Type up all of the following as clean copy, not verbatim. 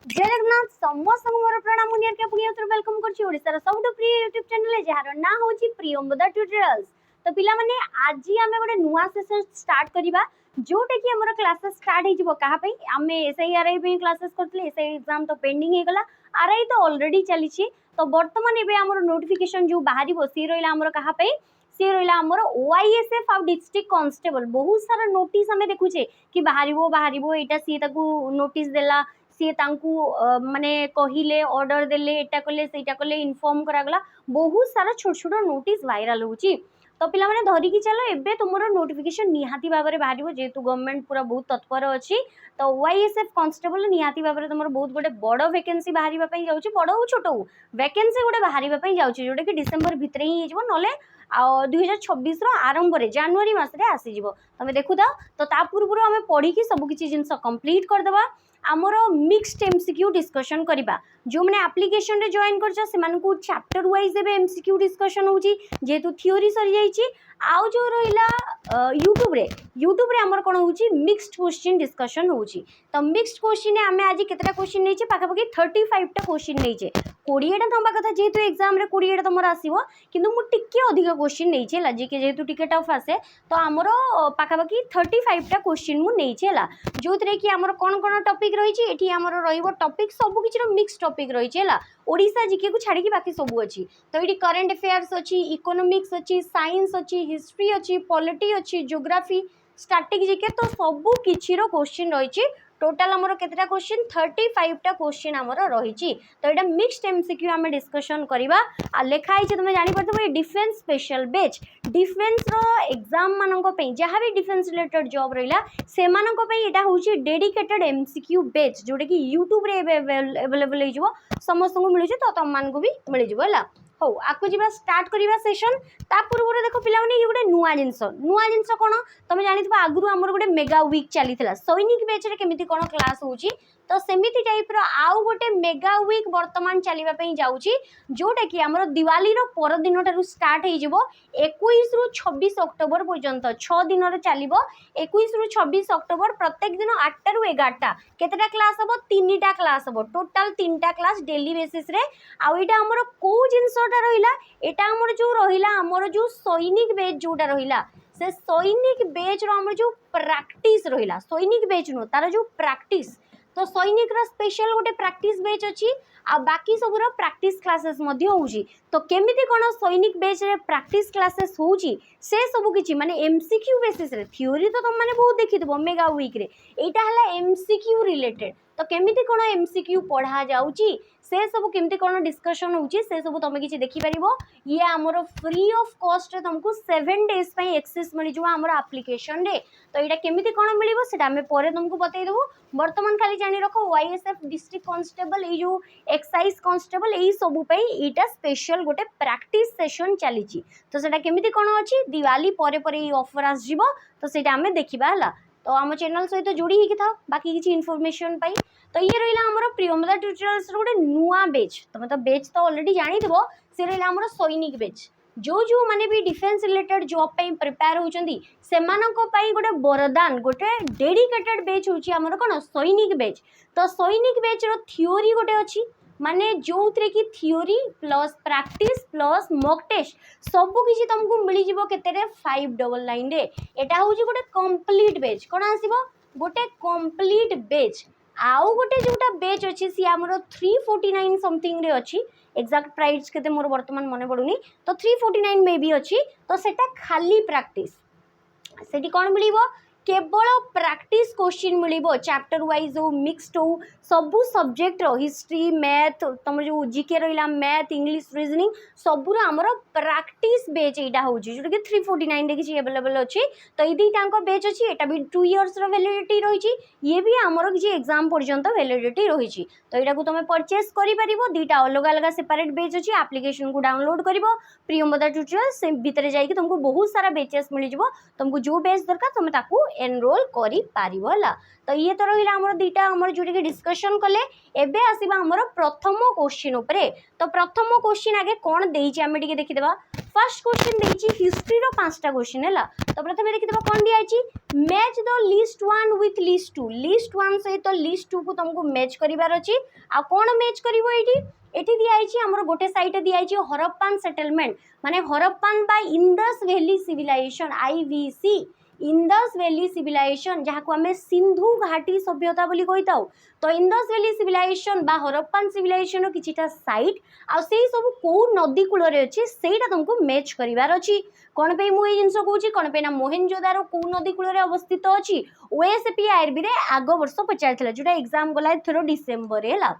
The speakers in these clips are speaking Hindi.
जय जगन्नाथ समस्त मोर प्रणाम मुनियर के पुनिया तो वेलकम करछि ओडिसा रा सबटु प्रिय YouTube चैनल जहार ना होछि प्रियंबदा ट्यूटोरियल्स। तो पिला माने आज हमें गोटे नुवा सेशन स्टार्ट करिबा जोटे कि हमर क्लासेस स्टार्ट हे जिवो कहा पई हमें एसआईआरआई पे क्लासेस करथले एसआई एग्जाम तो पेंडिंग हे गला आरआई तो ऑलरेडी चली छी। तो वर्तमान एबे हमर नोटिफिकेशन जो बाहरी बसी रहिला हमर कहा पई सी रहिला हमर ओआईएसएफ आ डिस्ट्रिक्ट कांस्टेबल बहुत सारा नोटिस हमें देखुचे कि बाहरिबो एटा सी ताकू नोटिस देला सी तांकू माने कहिले ऑर्डर देले एटा कले सेटा कले इन्फॉर्म करागला बहुत सारा छोट छोट नोटिस वायरल होची। तो पिला माने धरी की चलो एबे तुमरो नोटिफिकेशन निहाती भाबरे बाहरिबो जेतु गवर्नमेंट पूरा बहुत तत्पर अछि। तो ओआईएसएफ कांस्टेबल निहाती भाबरे तुमरो बहुत गोटे बड़ वैकेंसी बाहरिबा पई जाउची बड़ हो छोट हो वैकेंसी गोटे बाहरिबा पई जाउची जोटे कि डिसेंबर भितरे ही हेजबो नले 2026 रो आरंभ रे जनवरी मास रे आसी जिवो तमे देखु दाओ। तो ता पूर्व हमें पढ़ी की सब किछि जिंस कंप्लीट कर देबा आमर मिक्स्ड एमसीक्यू डिस्कशन करबा जो माने एप्लीकेशन रे जॉइन करछ से मानकू चैप्टर वाइज एबे एमसीक्यू डिस्कशन होउची जेतु थ्योरी सरी जाईची आउ जो रहिला यूट्यूब रे हमर कोन होउची मिक्स्ड क्वेश्चन डिस्कशन होउची। तो मिक्स्ड क्वेश्चन ने हमें आज केतरा क्वेश्चन नैचे पाखा पाखी 35 टा क्वेश्चन नैचे 20 टा थंबा कथा जेतु एग्जाम रे 20 टा तमर आसीबो किंतु मु टिके अधिक क्वेश्चन नैचे ला जेके जेतु टिके टफ आसे तो हमरो पाखा पाखी 35 टा क्वेश्चन मु नैचे ला जोतरे कि हमर कोन कोन टॉपिक रहिची एठी हमर रहिबो टॉपिक सब किछि रो मिक्स टॉपिक रहिचे ला ओडिसा जीके को छाड़ी की बाकी सब अछि। तो एठी करंट अफेयर्स अछि इकोनॉमिक्स अछि साइंस अछि हिस्ट्री अछि पॉलिटी अछि ज्योग्राफी स्टैटिक जीके तो सब किछि रो क्वेश्चन रहिची टोटल हमर केतरा क्वेश्चन 35 टा क्वेश्चन हमर रहिची। तो एटा मिक्स्ड एमसीक्यू हमें डिस्कशन करबा आ लेखा आइछ तुमे जानि परथबो डिफेंस स्पेशल बैच डिफेंस रो एग्जाम मानको पे जहां भी डिफेंस रिलेटेड जॉब रहिला से मानको पे एटा होउची डेडिकेटेड एमसीक्यू बैच जोडे कि YouTube रे अवेलेबल हे जिवो समस्त को मिलुची तो तम मान को भी मिल जिवो हला। हो आकु जीवा स्टार्ट करिवा सेशन ता पूर्व देखो पिला माने ये गोटे नुआ जिंस कोन तमे जानिथबा आगुरु हमर गोटे मेगा वीक चलीथिला सैनिक बैच रे केमिति कोन क्लास होउची तो सेमिति टाइप रो आउ गोटे मेगा वीक वर्तमान चलीबा पई जाउची जोटे कि हमर दिवाली रो पर दिन टारु स्टार्ट हे जिवो 21 रु 26 अक्टोबर पर्यंत 6 दिन रे चलीबो 21 रु 26 अक्टोबर प्रत्येक दिन 8 टा रु 11 टा केतेटा क्लास हबो 3 टा क्लास हबो टोटल 3 टा क्लास डेली बेसिस रे आ एटा हमर को जिंसटा रहिला एटा हमर जो रहिला हमर जो सैनिक बैच जोटा रहिला से सैनिक बैच रो हमर जो प्रैक्टिस रहिला सैनिक बैच नो तार जो प्रैक्टिस तो सैनिक रो स्पेशल गोटे प्रैक्टिस बैच अछि आ बाकी सब रो प्रैक्टिस क्लासेस मध्ये होउची। तो केमिति कोन सैनिक बैच रे प्रैक्टिस क्लासेस होउची से सब किछि माने एमसीक्यू बेसिस रे थ्योरी तो तुम माने बहुत देखिथबो मेगा वीक रे एटा हला एमसीक्यू रिलेटेड तो केमिति कोन एमसीक्यू पढ़ा जाउची से सब केमिति कोन डिस्कशन होउची से सब तमे किछि देखि परिबो ये हमरो फ्री ऑफ कॉस्ट रे तुमको 7 डेज पई एक्सेस मिलि जो हमरो एप्लीकेशन रे। तो एटा केमिति कोन मिलिबो सेटा हमें परे तुमको बतै देबो वर्तमान खाली जानि रखो ओआईएसएफ डिस्ट्रिक्ट कांस्टेबल ए जो एक्साइज कांस्टेबल एई सब पई एटा स्पेशल गोटे प्रैक्टिस सेशन चलीची। तो सेटा केमिति कोन अछि दिवाली परे परे ई ऑफर आस जिवो तो सेटा हमें देखिबा हला। तो आम चैनल सहित जोड़ी ही था बाकी किसी इनफॉरमेशन पाई। तो ये रहा हमर प्रियंबदा ट्यूटोरियल्स गोटे नुआ बैच तुम तो बैच तो ऑलरेडी जानिथबो से रहा हमर सैनिक बैच जो माने भी डिफेंस रिलेटेड जॉब पे प्रिपेयर होचंदी सेमानको पई गोटे वरदान गोटे डेडिकेटेड बैच होची हमर कोन सैनिक बैच। तो सैनिक बैच रो थ्योरी गोटे अछि माने जो थ्रे की theory plus practice plus mock test सब किछि तुमको मिली जिवो केते रे 599 रे एटा होची गोटे कंप्लीट बैच कोन आसीबो गोटे कंप्लीट बैच आउ गोटे जोटा बैच अछि सी हमरो 349 समथिंग रे अछि एग्जैक्ट प्राइस केते मोर वर्तमान मने पडुनी तो 349 मे भी अछि। तो सेटा खाली प्रैक्टिस सेठी कोन मिलिबो केवल प्रैक्टिस क्वेश्चन मिलिबो चैप्टर वाइज हो मिक्स्ड हो सबु सब्जेक्ट रो हिस्ट्री मैथ तुम जो जीके रहिला मैथ इंग्लिश रीजनिंग सबुर हमरो प्रैक्टिस बैच एटा होची जोटा कि 349 रे किछि अवेलेबल अछि। तो ई दुईटांको बैच अछि एटा भी 2 इयर्स रो वैलिडिटी रहिछि ये भी हमरो किछि एग्जाम पर्यंत वैलिडिटी रहिछि। तो एटा को तुमे परचेस करि परिबो दुईटा अलग अलग सेपरेट बैच अछि एप्लीकेशन को डाउनलोड करिवो प्रियंबदा ट्यूटोरियल से भीतर जाई कि तुमको बहुत सारा बैचेस मिलि जिवो तुमको जो बैच दरकार तुम ताकू एनरोल करि पारिबो ला। तो ये तो रहिला हमर दुईटा हमर जोटी के डिस्कशन कले। एबे आसीबा हमर प्रथम क्वेश्चन उपरे। तो प्रथम क्वेश्चन आगे कोन देइछि हमें टिके देखि देबा। फर्स्ट क्वेश्चन देइछि हिस्ट्री रो पांचटा क्वेश्चन हैला। तो प्रथमे देखि देबा कोन दियाछि match the list 1 with list 2। List 1 सहित लिस्ट 2 को तुमको मैच करिवार अछि। आ कोन मैच करिवो एठी दियाछि हमर गोटे साइट दियाछि हरप्पन सेटलमेंट माने Harappan by Indus valley civilization IVC Indus valley civilization जहाँ को आम सिंधु घाटी सभ्यता बोली कहीता। तो इंडस वैली सिविलाइजेशन बा हरप्पन सिविलाइजेशन किछिटा साइट आ से सब को नदी कूल रे अछि सेटा तुमको मैच करिवार अछि। कोन पे मु ए जिंस कहूची कोन पे ना मोहेंजोदारो को नदी कूल रे अवस्थित अछि ओएसपी आईआरबी रे आगो वर्ष पचारथिला जोटा एग्जाम गला थरो डिसेंबर रे ला।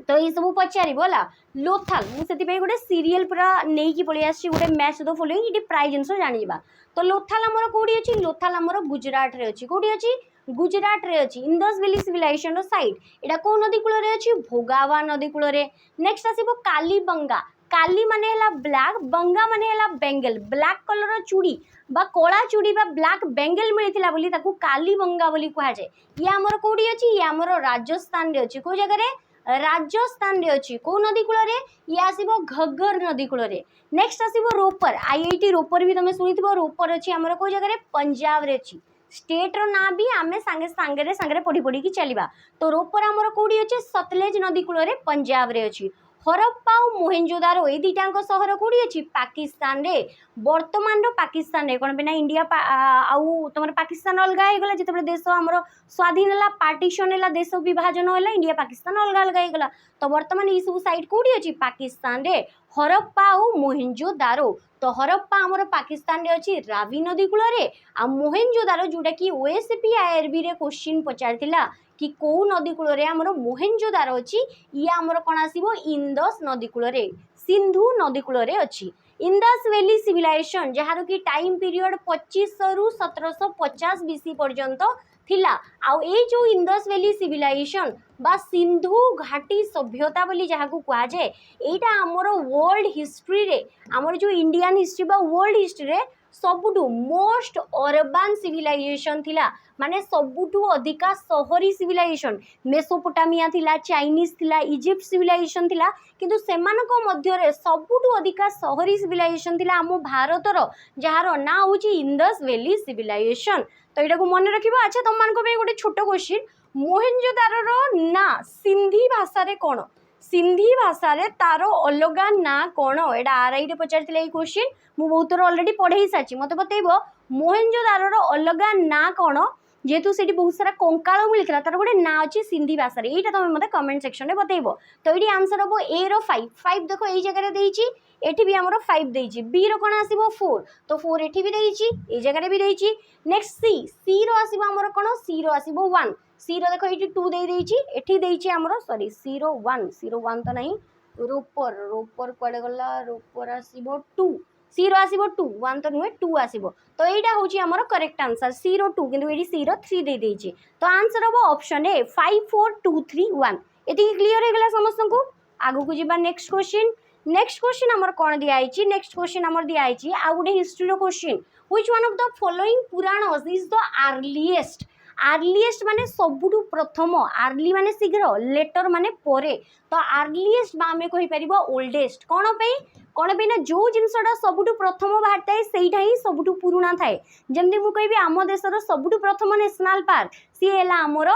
तो ये सब पचारिबला लोथाल मुझे गोटे सीरियल पूरा नहीं कि पलि आसी गोटे मैच द फॉलोइंग ये प्राय जिन जाना। तो लोथाल आमर कौटी अच्छी लोथाल आमर गुजरात रे अच्छी कौटी अच्छी गुजरात रे अच्छी इंडस वैली सिविलाइजेशन साइट एटा को नदी कूल रे अच्छी भोगावा नदी कूल रे। नेक्स्ट आसीबो कालीबंगा काली माने हला ब्लैक बंगा माने हला बेंगल ब्लैक कलर चूड़ी बा कला चूड़ी बा ब्लैक बेंगल मिलथिला बोली ताकू कालीबंगा बोली कहा जाए। ये आमर कौटी अच्छी ये आमर राजस्थान रे अच्छी को जगह रे राजस्थान रे अच्छी को नदी कूल रे ये आसीबो घग्गर नदी कूल रे। नेक्स्ट आसीबो रोपर आईआईटी रोपर भी तुम सुनिथिबो रोपर अच्छी आमर को जगह रे पंजाब रे अच्छी स्टेट रो ना भी आमे सांगे सांगे पढ़ी पढ़ी की चलिबा। तो रोपर आमर कोडी अच्छे सतलेज नदी कूल रे पंजाब रे अच्छी। हरप्पा और मोहेंजोदारो ए दुईटांक सहर कोडी अच्छी पाकिस्तान रे वर्तमान रो पाकिस्तान रे कोन बिना इंडिया आउ तुमर पाकिस्तान अलगा हे गला जेते देश हमरो स्वाधीन हला पार्टीशन हला देश विभाजन हला इंडिया पाकिस्तान अलगा अलगा हे गला। तो वर्तमान ई सब साइट कोडी अच्छी पाकिस्तान रे हरप्पा और मोहेंजोदारो। तो हरप्पा हमर पाकिस्तान रे अच्छी रावी नदी कूल रे आ मोहेंजोदारो जोटा कि ओएसपी आईआरबी रे क्वेश्चन पचारथिला कि को नदी कूल रे हमर मोहेंजोदारो अच्छी ये हमर कोन आसीबो इंडस नदी कूल रे सिंधु नदी कूल रे अच्छी। इंडस वैली सिविलाइजेशन जहार की टाइम पीरियड 2500 रु 1750 बीसी पर्यंत थिला। आउ ए जो इंडस वैली सिविलाइजेशन बा सिंधु घाटी सभ्यता बोली जहाँ को कहा जाए एटा हमर वर्ल्ड हिस्ट्री रे हमर जो इंडियन हिस्ट्री बा वर्ल्ड हिस्ट्री रे सबुठू मोस्ट अर्बान सिविलाइजेशन थिला माने सबुठू अधिका शहरी सिविलाइजेशन मेसोपोटामिया थिला चाइनीज थिला इजिप्ट सिविलाइजेशन थिला किंतु सेमानको मध्य रे सबुठू अधिका शहरी सिविलाइजेशन थिला हम भारत रो जहार ना होची इंडस वैली सिविलाइजेशन। तो एटा को मन रखिबो। अच्छा तुम मानको पे गोटे छोटो क्वेश्चन मोहेंजोदारो रो ना सिंधी भाषा रे कोन सिंधी भाषा रे तारो अलगा ना कोन एटा आरआई रे पचारथिले ए क्वेश्चन मु बहुत थोर ऑलरेडी पढ़ाई साची मते बतेइबो मोहेंजोदारो रो अलगा ना कोन जेतु सेठी बहुत सारा कंकाळ मिलथिला तार गोटे ना अछि सिंधी भाषा रे एटा तमे मते कमेंट सेक्शन रे बतेइबो। तो एडी आंसर हबो ए रो 5 देखो एई जगह रे देइची एठी भी हमरो 5 देइची बी रो कोन आसीबो 4 तो 4 एठी भी देइची एई जगह रे भी देइची। नेक्स्ट सी रो आसीबो हमरो कोन सी रो आसीबो 1 सी रो देखो एठी 2 देइ देइची एठी देइची हमरो सॉरी 0 1 तो नहीं रोपर रोपर कोडे गला रोपर आसीबो 2 सी रो आसीबो 2 1 तो नुहे 2 आसीबो। तो एटा होची हमरो करेक्ट आंसर सी रो 2 किंतु एडी सी रो 3 देइ देइची। तो आंसर हबो ऑप्शन ए 5 4 2 3 1 एटी क्लियर हे गला समस्त को। आगु को जिबा नेक्स्ट क्वेश्चन हमर कोन दिया आइची नेक्स्ट क्वेश्चन हमर दिया आइची आ गुडे हिस्ट्री रो question which one of the following Puranas is the earliest माने सबुठू प्रथम आर्ली माने शीघ्र लेटर माने परे। तो अर्लीएस्ट बा हमें कहि परिबो ओल्डेस्ट कोन पे ना जो जिनसटा सबुठू प्रथम बाहर थाए सेइठा ही सबुठू पुराना थाए। जेमति मु कहबी आम देशर सबुठू प्रथम नेशनल पार्क सी हेला हमर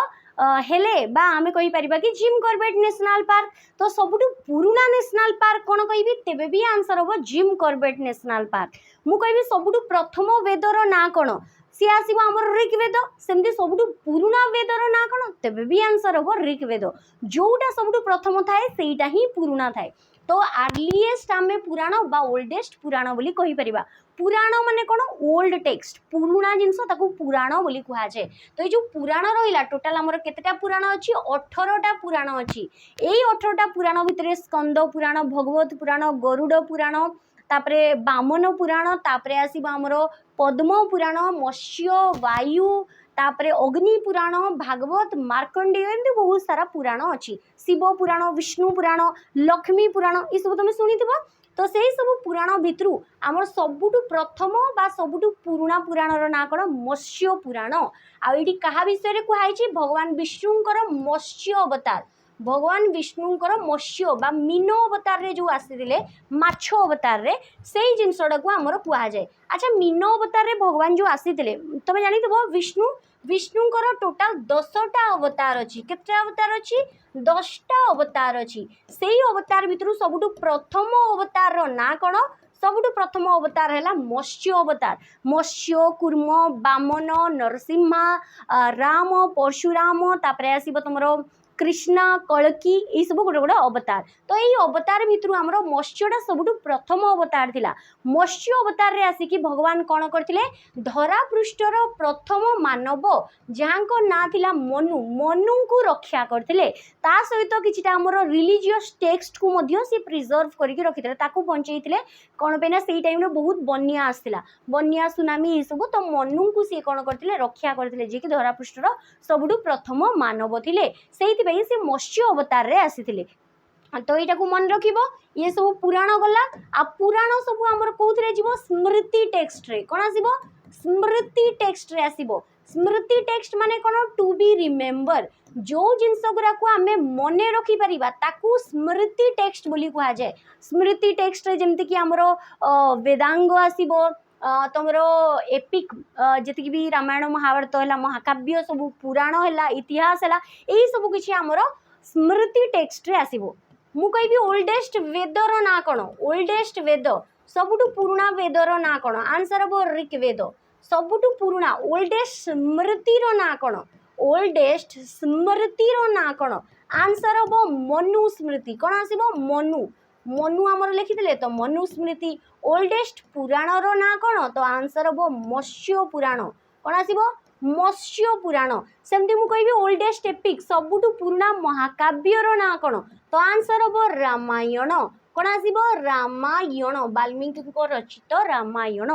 हेले बा आमे कहि परिबा कि जिम कॉर्बेट नेशनल पार्क। तो सबुठू पुराना नेशनल पार्क कोन कहबी तेबे भी आंसर हो जिम कॉर्बेट नेशनल पार्क। मु कहबी सबुठू प्रथम वेदर ना कोन सी आसीबो हमर ऋग्वेद सेमती सबुठू पुराना वेदर ना कोन तेबे भी आंसर हो ऋग्वेद जोटा सबुठू प्रथम थाए सेइटा ही पुराना थाए। तो अर्लीएस्ट आमे पुराण बा ओल्डेस्ट पुराण बोली कहि परिबा। पुराण माने कोन ओल्ड टेक्स्ट पुराना जिंस ताकू पुराण बोली कहा जाए। तो ये जो पुराण रहिला टोटल हमर केतेटा पुराण अछि 18टा पुराण अछि। एई 18टा पुराण भितरे स्कंद पुराण भगवत पुराण गरुड़ पुराण तापरे बामन पुराण तापरे आसीबा हमरो पद्म पुराण मत्स्य वायु तापरे अग्नि पुराण भागवत मार्कंडेय एमती बहुत सारा पुराण अछि। शिव पुराण विष्णु पुराण लक्ष्मी पुराण ये सब तुम शुणिथिबो। तो से सब पुराण भितर आमर सबुठु प्रथम बा सबुठु पुराणा पुराणर ना कौन मत्स्य पुराण आईटी क्या विषय कहुई भगवान विष्णुंकर मत्स्य अवतार भगवान विष्णुंकर मत्स्य बा मीन अवतार रे जो आसी माछ अवतार रे से जिनसटा को आमर कहुए। अच्छा मीन अवतार रे भगवान जो आसी तुम जानी विष्णु विष्णुंकर टोटाल 10टा अवतार अच्छी केते अवतार अच्छी 10टा अवतार अच्छी से अवतार भितर सबुठु प्रथम अवतार ना कौन सबुठु प्रथम अवतार है मत्स्य अवतार मत्स्य कूर्म बामन नरसिंहा राम परशुराम तापर आसब तुम कृष्णा कलकी ये सब गोटे गोटे अवतार तो यही अवतार भितर आमर मत्स्यटा सबुठु प्रथम अवतार थिला मत्स्य अवतार रे आसिकी भगवान कौन करथिले धरा पृष्ठर प्रथम मानव जहाँ को ना थिला मनु मनु को रक्षा करथिले ता सहित किछिटा आमर रिलीजियस टेक्स्ट को मध्य से प्रिजर्व करके रखिथिले ताकू बंचैथिले कौन पे ना सेई टाइम रे बहुत बन्या आसथिला बन्या सुनामी ये सब तो मनु को से कौन करथिले रक्षा करथिले जे कि धरा पृष्ठर सबुठु प्रथम मानव थिले सेई से मत्स्य अवतार रे आसीथिले तो यहाँ को मन रखिब ये सब पुराण गला आ पुराण सब आमर कौन जीव स्मृति टेक्स्ट रे कौन आसीबो स्मृति टेक्स्ट रे आसीबो स्मृति टेक्स्ट माने कौन टू बी रिमेम्बर जो जिनस गुरा को आमे मने रखी परिबा ताकू स्मृति टेक्स्ट बोली कहा जाए स्मृति टेक्स्ट रे जेमति कि आमर वेदांग आसीबो तुमर एपिक जी भी रामायण महाभारत है महाकाव्य सब पुराण है इतिहास है यही सब किसी आमर स्मृति टेक्स्ट रे आसीबो मु कहबी ओल्डेस्ट वेदर ना कौन ओल्डेस्ट वेद सबुठु पुराना वेदर ना कौन आंसर हम ऋग्वेद सबुठु पुराना ओल्डेस्ट स्मृतिर ना कौन ओल्डेस्ट स्मृतिर ना कौन आंसर हम मनुस्मृति कौन आसीबो मनु मनु आमर लिखिले तो मनुस्मृति ओल्डेस्ट पुराणर ना कौन तो आंसर हम मत्स्य पुराण कौन आसीबो मत्स्य पुराण सेमती मु कहबी ओल्डेस्ट एपिक सबुठु पुराना महाकाव्यर ना कौन तो आंसर हम रामायण कौन आसीबो रामायण वाल्मीकि रचित रामायण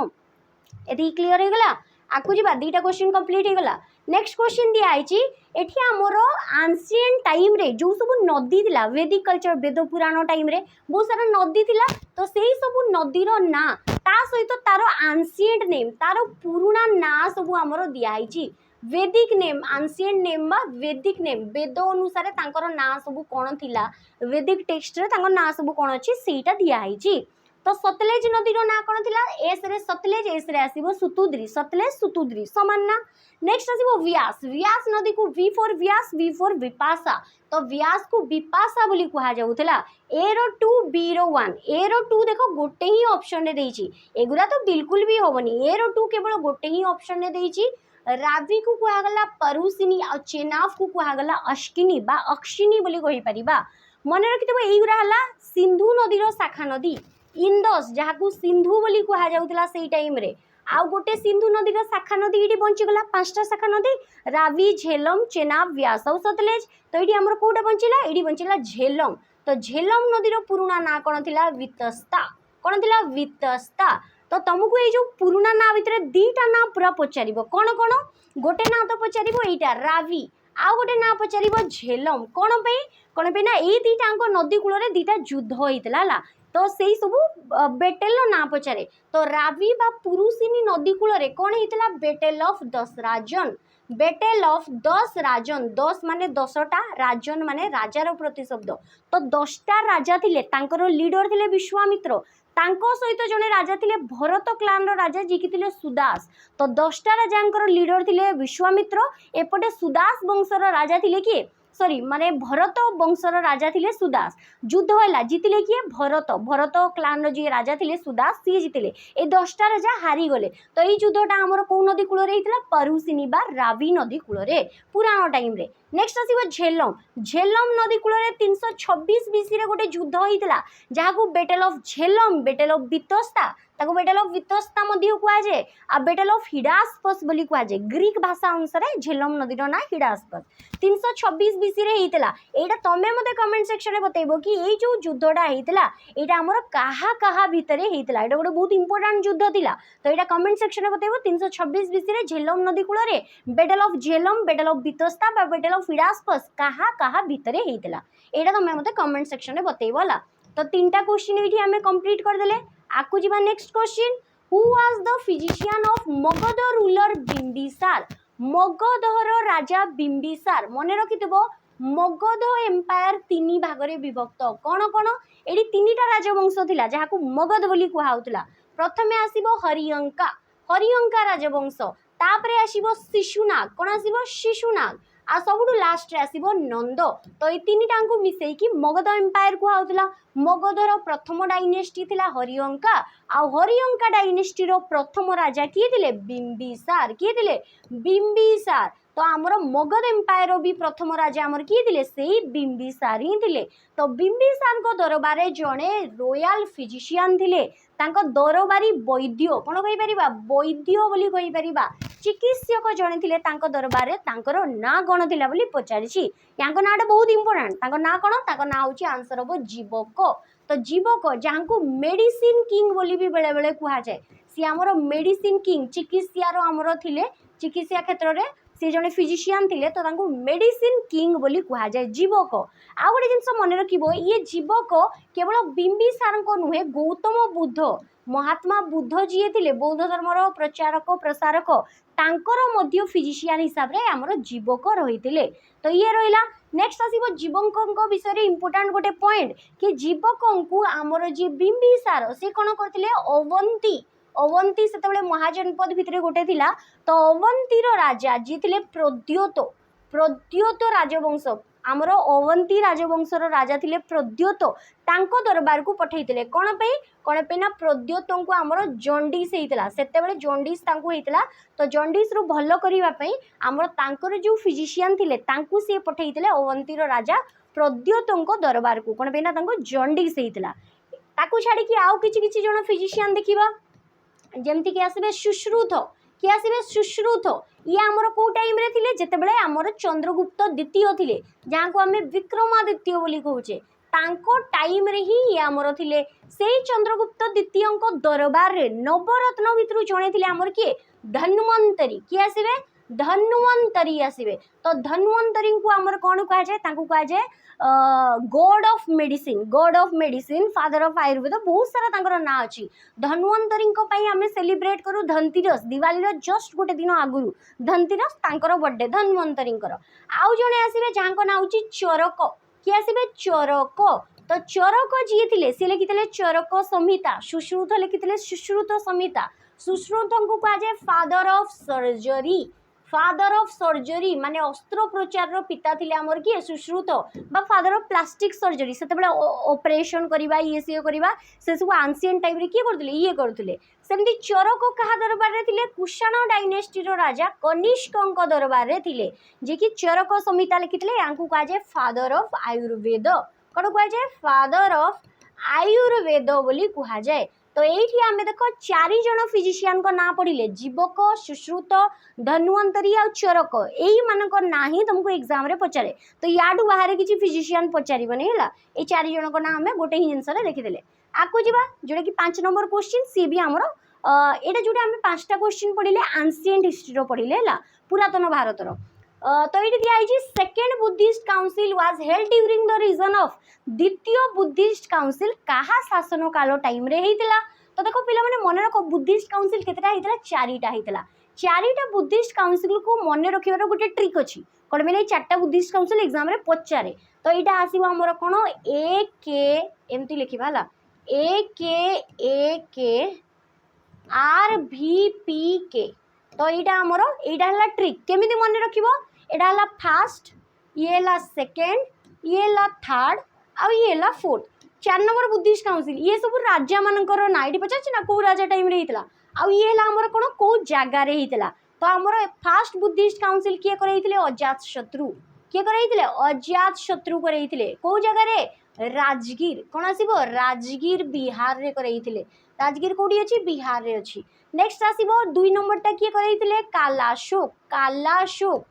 एति क्लियर हो गला आकु जीवा दीटा क्वेश्चन कंप्लीट हो गला नेक्स्ट क्वेश्चन दिया आइची एठी हमर एंशिएंट टाइम रे जो सब नदी थिला वैदिक कल्चर वेद पुराण टाइम रे बहुत सारा नदी थिला तो सेही सब नदी रो ना ता सहित तार एंशिएंट नेम तार पुराना ना सब हमर दिया आइची वैदिक नेम एंशिएंट नेम बा वैदिक नेम वेद अनुसार तांकर ना सब कोन थिला वैदिक टेक्स्ट रे तांकर ना सब कोन अछि सेटा दिया आइची तो सतलेज नदी ना कौन थिला एस रे सतलेज एस रे आसीबो सुतुद्री सतलेज सुतुद्री समान ना नेक्स्ट आसीबो व्यास व्यास नदी को V for Vyas V for Vipasha तो व्यास को विपाशा बोली कहा जाउथला ए रो 2 बी रो 1 ए रो 2 देखो गोटे ही ऑप्शन रे देइची एगुरा तो बिल्कुल भी होबनी ए रो 2 केवल गोटे ही ऑप्शन रे देइची रावी को कहा गला परुसिनी आ चेनाफ को कहा गला अश्किनी बा अक्षिनी बोली कहि परिबा मने रखितबो एगुरा हला सिंधु नदी रो शाखा नदी इंदस जहाँ को सिंधु बोली कहा जाउथला सेई टाइम रे आउ गोटे सिंधु नदी रो शाखा नदी इडी बंचीगला 5टा शाखा नदी रावी झेलम चेनाब व्यास और सतलेज तो इडी हमर कोटा बंचिला इडी बंचिला झेलम तो झेलम नदी रो पुराना ना कोन थिला वितस्ता कोन थिला वितस्ता तो तुमको ये जो पुराना ना भितर दीटा ना पूरा पचारिबो कोन कोन गोटे ना तो पचारिबो एटा रावी आउ गोटे ना पचारिबो झेलम कोन पे ना ए दीटांको नदी कूल रे दीटा युद्ध होइतला ला तो से सब बेटेल ना पचारे तो रावी बा पुरुषिनी नदी कूल रे कौन होता battle of 10 Rajan battle of 10 राजन 10 माने 10टा राजन माने राजार प्रतिशब्द तो 10टा राजा थिले तांकर लीडर थिले विश्वामित्र तांको सहित जने राजा थिले भरत क्लान रो राजा जी थिले सुदास तो 10टा राजांकर लीडर थिले विश्वामित्र एपटे सुदास वंशर राजा थिले किए सॉरी माने भरत वंशर राजा थिले सुदास युद्ध होला जीतिले किए भरत भरत क्लान जी राजा थिले सुदास सी जीतिले ए 10टा राजा हारी गले तो ये युद्धटा हमर को नदी कूल रे हितला परुसिनी बा रावी नदी कूल रे पुरानो टाइम रे नेक्स्ट आसीबो झेलम झेलम नदी कूल रे 326 बीसी रे गोटे युद्ध होइतला जहा को battle of Jhelum battle of Vitasta ताको बैटल ऑफ वितस्ता मध्य कहा जाए आ बैटल ऑफ हिडास्पस बोली कहा जाए ग्रीक भाषा अनुसार झेलम नदी रो ना हिडास्पस 326 बीसी रे हितला एटा तमे मते कमेंट सेक्शन रे बतैबो कि ए जो युद्धटा हितला एटा हमर काहा भितरे हितला एटा गोटे बहुत इंपोर्टेंट युद्ध थिला तो एटा कमेंट सेक्शन रे बतैबो 326 बीसी रे झेलम नदी कूल रे battle of Jhelum battle of Vitasta बा बैटल ऑफ हिडास्पस काहा भितरे हितला एटा तमे मते कमेंट सेक्शन रे बतैबोला तो तीनटा क्वेश्चन ये आम कंप्लीट करदेले। आकु जीवा next question, who was the physician of Magadha ruler Bimbisara. मगधर राजा बिंबिसार मन रखिथिबो मगध एम्पायर तीन भागरे विभक्त कौन कौन एडी तीनटा राजवंश थिला जहाकू मगध बोली कुहाउतला। प्रथमे आसीबो हरियंका, हरियंका राजवंश, तापरे आसीबो शिशुनाग, कौन आसीबो शिशुनाग, आ सबुठु लास्ट रे आसीबो नंद। तो ये तीनटा को मिसेकी मगध एम्पायर कुहाउतला। मगधर प्रथम डायनेस्टी थिला हरियंका, आ हरियंका डायनेस्टी रो प्रथम राजा किए थिले बिंबिसार, किए थिले बिंबिसार। तो आमर मगध एम्पायर भी प्रथम राजा आमर किए थिले सेही बिंबिसार ही थिले। तो बिंबिसार को दरबारे जड़े रॉयल फिजिशियन थिले, तांको दरबारी वैद्य कौन कहि परिबा वैद्य बोली कहि परिबा, चिकित्सक जड़े थिले तांको दरबारे, तांकर ना कौन थिला बोली पचारिछि। यांको नाटा बहुत इंपोर्टेंट, तांको ना कौन, तांको ना होछि आंसर हबो जीवक। तो जीवक जहाँको मेडिसिन किंग बोली भी बेले बेले कुहा जाए, सी आमर मेडिसिन किंग चिकित्सार आमर थिले, चिकित्सा क्षेत्र में सी जने फिजिशियन थिले, तो तांको मेडिसिन किंग बोली कुहा जाए जीवक। आ गोटे जिनस मन रखिबो, ये जीवक केवल बिंबिसार को नुहे, गौतम बुद्ध महात्मा बुद्ध जी थिले बौद्ध धर्मर प्रचारक प्रसारक, तांकर मध्य फिजिशियन हिसाब रे आमर जीवक रहिथिले। तो ये रहिला। नेक्स्ट आसीबो जीवक विषय इंपोर्टेंट गोटे पॉइंट कि जीवक को आमर जी बिंबिसार से कौन करथिले अवंती, अवंती से महाजनपद भितर गोटे थिला। तो अवंतीर राजा जी थिले प्रद्योत, प्रद्योत राजवंश, आमर अवंती राजवंशर राजा थिले प्रद्योत, तांको दरबार को पठैतिले कोन पे ना प्रद्योत को आमर जंडिस हेइतला, सेतेबेले जंडिस तांको हेइतला। तो जंडिस रु भलो करिवा पई आमर तांकर जो फिजिशियन थिले तांको से पठैतिले अवंतीर राजा प्रद्योतंको दरबार को, कोन पे ना तांको जंडिस हेइतला। ताकू छाड़ी कि आउ किछि किछि जण फिजिशियन देखिबा, जेमति कि आसीबे सुश्रुत, कि आसीबे सुश्रुत, ये आमर को टाइम रे थिले जेतेबेले आमर चंद्रगुप्त द्वितीय थिले, जहाँ को आमे विक्रमादित्य बोली कहूचे, तांको टाइम रे ही ये आमर थिले। सेही चंद्रगुप्त द्वितीय को दरबार रे नवरत्न भितरु जणे थिले आमर किए धन्वंतरी, कि आसीबे धन्वंतरी आसीबे। तो धन्वंतरी को आमर कोन कहा जाए, तांको कहा जाए God of medicine, God of medicine, father of Ayurveda, बहुत सारा तांकर ना अछि। धन्वंतरी को पई आमे सेलिब्रेट करू धनतेरस, दिवाली रो जस्ट गोटे दिन आगुरु धनतेरस तांकर बर्थडे धन्वंतरी कर। आउ जणे आसीबे जहां को ना होछि चरक, कि आसीबे चरक। तो चरक जी थिले से लिखिथिले चरक संहिता, सुश्रुत लिखिथिले सुश्रुत संहिता। सुश्रुत को कहा जाए father of surgery, father of surgery माने अस्त्रोपचार रो पिता थिले आमर किए सुश्रुत, बा फादर ऑफ प्लास्टिक सर्जरी, सेतेबेले ऑपरेशन करिबा ये से करिबा से सब एंशिएंट टाइम रे किए करथिले, ये करथिले। सेमती चरक कहा दरबार रे थिले कुषाण डायनेस्टी रो राजा कनिष्कंक दरबार रे थिले, जे कि चरक संहिता लिखिथिले। यांकू कहा जाए फादर ऑफ आयुर्वेद, कोन कहा जाए फादर ऑफ आयुर्वेद बोली कहा जाए। तो ये आम देख चारि जन फिजिशियन को ना पढ़िले, जीवक, सुश्रुत, धन्वंतरी आ चरक, यही मानक ना ही तुमको एग्जाम रे पचारे। तो याडू बाहर किसी फिजिशियन पचारिबनी है, ये चारि जन को ना आम गोटे ही जिनस देखीदे। आगो जावा जोटा कि 5 नंबर क्वेश्चन, सी भी आमर एटा जोटा आम 5टा क्वेश्चन पढ़िले एंशिएंट हिस्ट्री रो पढ़िले है, पुरातन भारतर। तो ये दिखाई second Buddhist council was held during the reign of, द्वितीय बुद्धिस्ट काउंसिल कहा शासन काल टाइम रे हेइतिला। तो देखो पिला माने मन रखो बुद्धिस्ट काउंसिल केतेटा हेइतिला, 4टा हेइतिला। 4टा बुद्धिस्ट काउंसिल को मन रखिबार गोटे ट्रिक अछि, कोन बेले 4टा बुद्धिस्ट काउंसिल एग्जाम रे पचारे। तो एटा आसीबो हमर कोन ए के एमती लिखिबा हला, ए के आर भी पी के। तो यहाँ आमर यहाँ ट्रिक केमिति मन रखिबो, एटा हला फर्स्ट, ये हला सेकेंड, ये हला थर्ड, आ ये हला फोर्थ। 4 नंबर बुद्धिस्ट काउंसिल ये सब राजा मानकर ना, ये पचार ना कौ राजा टाइम रे हेइतला, आ ये हला हमर कोन कौ जगह रे हेइतला। तो हमर फर्स्ट बुद्धिस्ट काउंसिल किए करैथिले अजात शत्रु, किए करैथिले अजात शत्रु करैथिले, कौ जगह रे राजगीर, कोन आसीबो राजगीर बिहार रे करैथिले। राजगीर कोडी अछि, बिहार रे अछि। नेक्स्ट आसीबो 2 नंबरटा किए करैथिले कालाशोक, कालाशोक,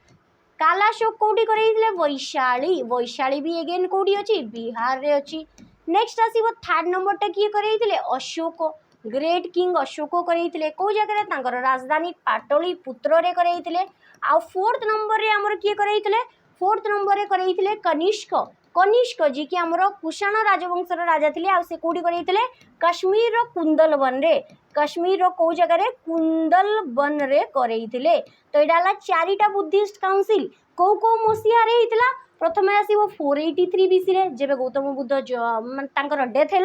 कालाशोक कोडी करैथिले वैशाली, वैशाली भी अगेन कोडी अछि, बिहार रे अछि। नेक्स्ट आसीबो 3rd नंबरटा किए करैथिले अशोक, ग्रेट किंग अशोक करैथिले, को जगह रे तांकर राजधानी पाटलिपुत्र रे करैथिले। आ 4th नंबर रे हमर किए करैथिले, 4th नंबर रे करैथिले कनिष्क, कनिष्क जी कि आमर कुषाण राजवंशर राजा थे आ से कौटी करते काश्मीर कुंदलवन रे काश्मीर कौ जगह कुंदलवन रे करते। तो यहाँ चारिटा बुद्धिस्ट काउंसिल कौ कौ मसीह प्रथम आसो 483 बीसी रे जेबे गौतम बुद्ध डेथ है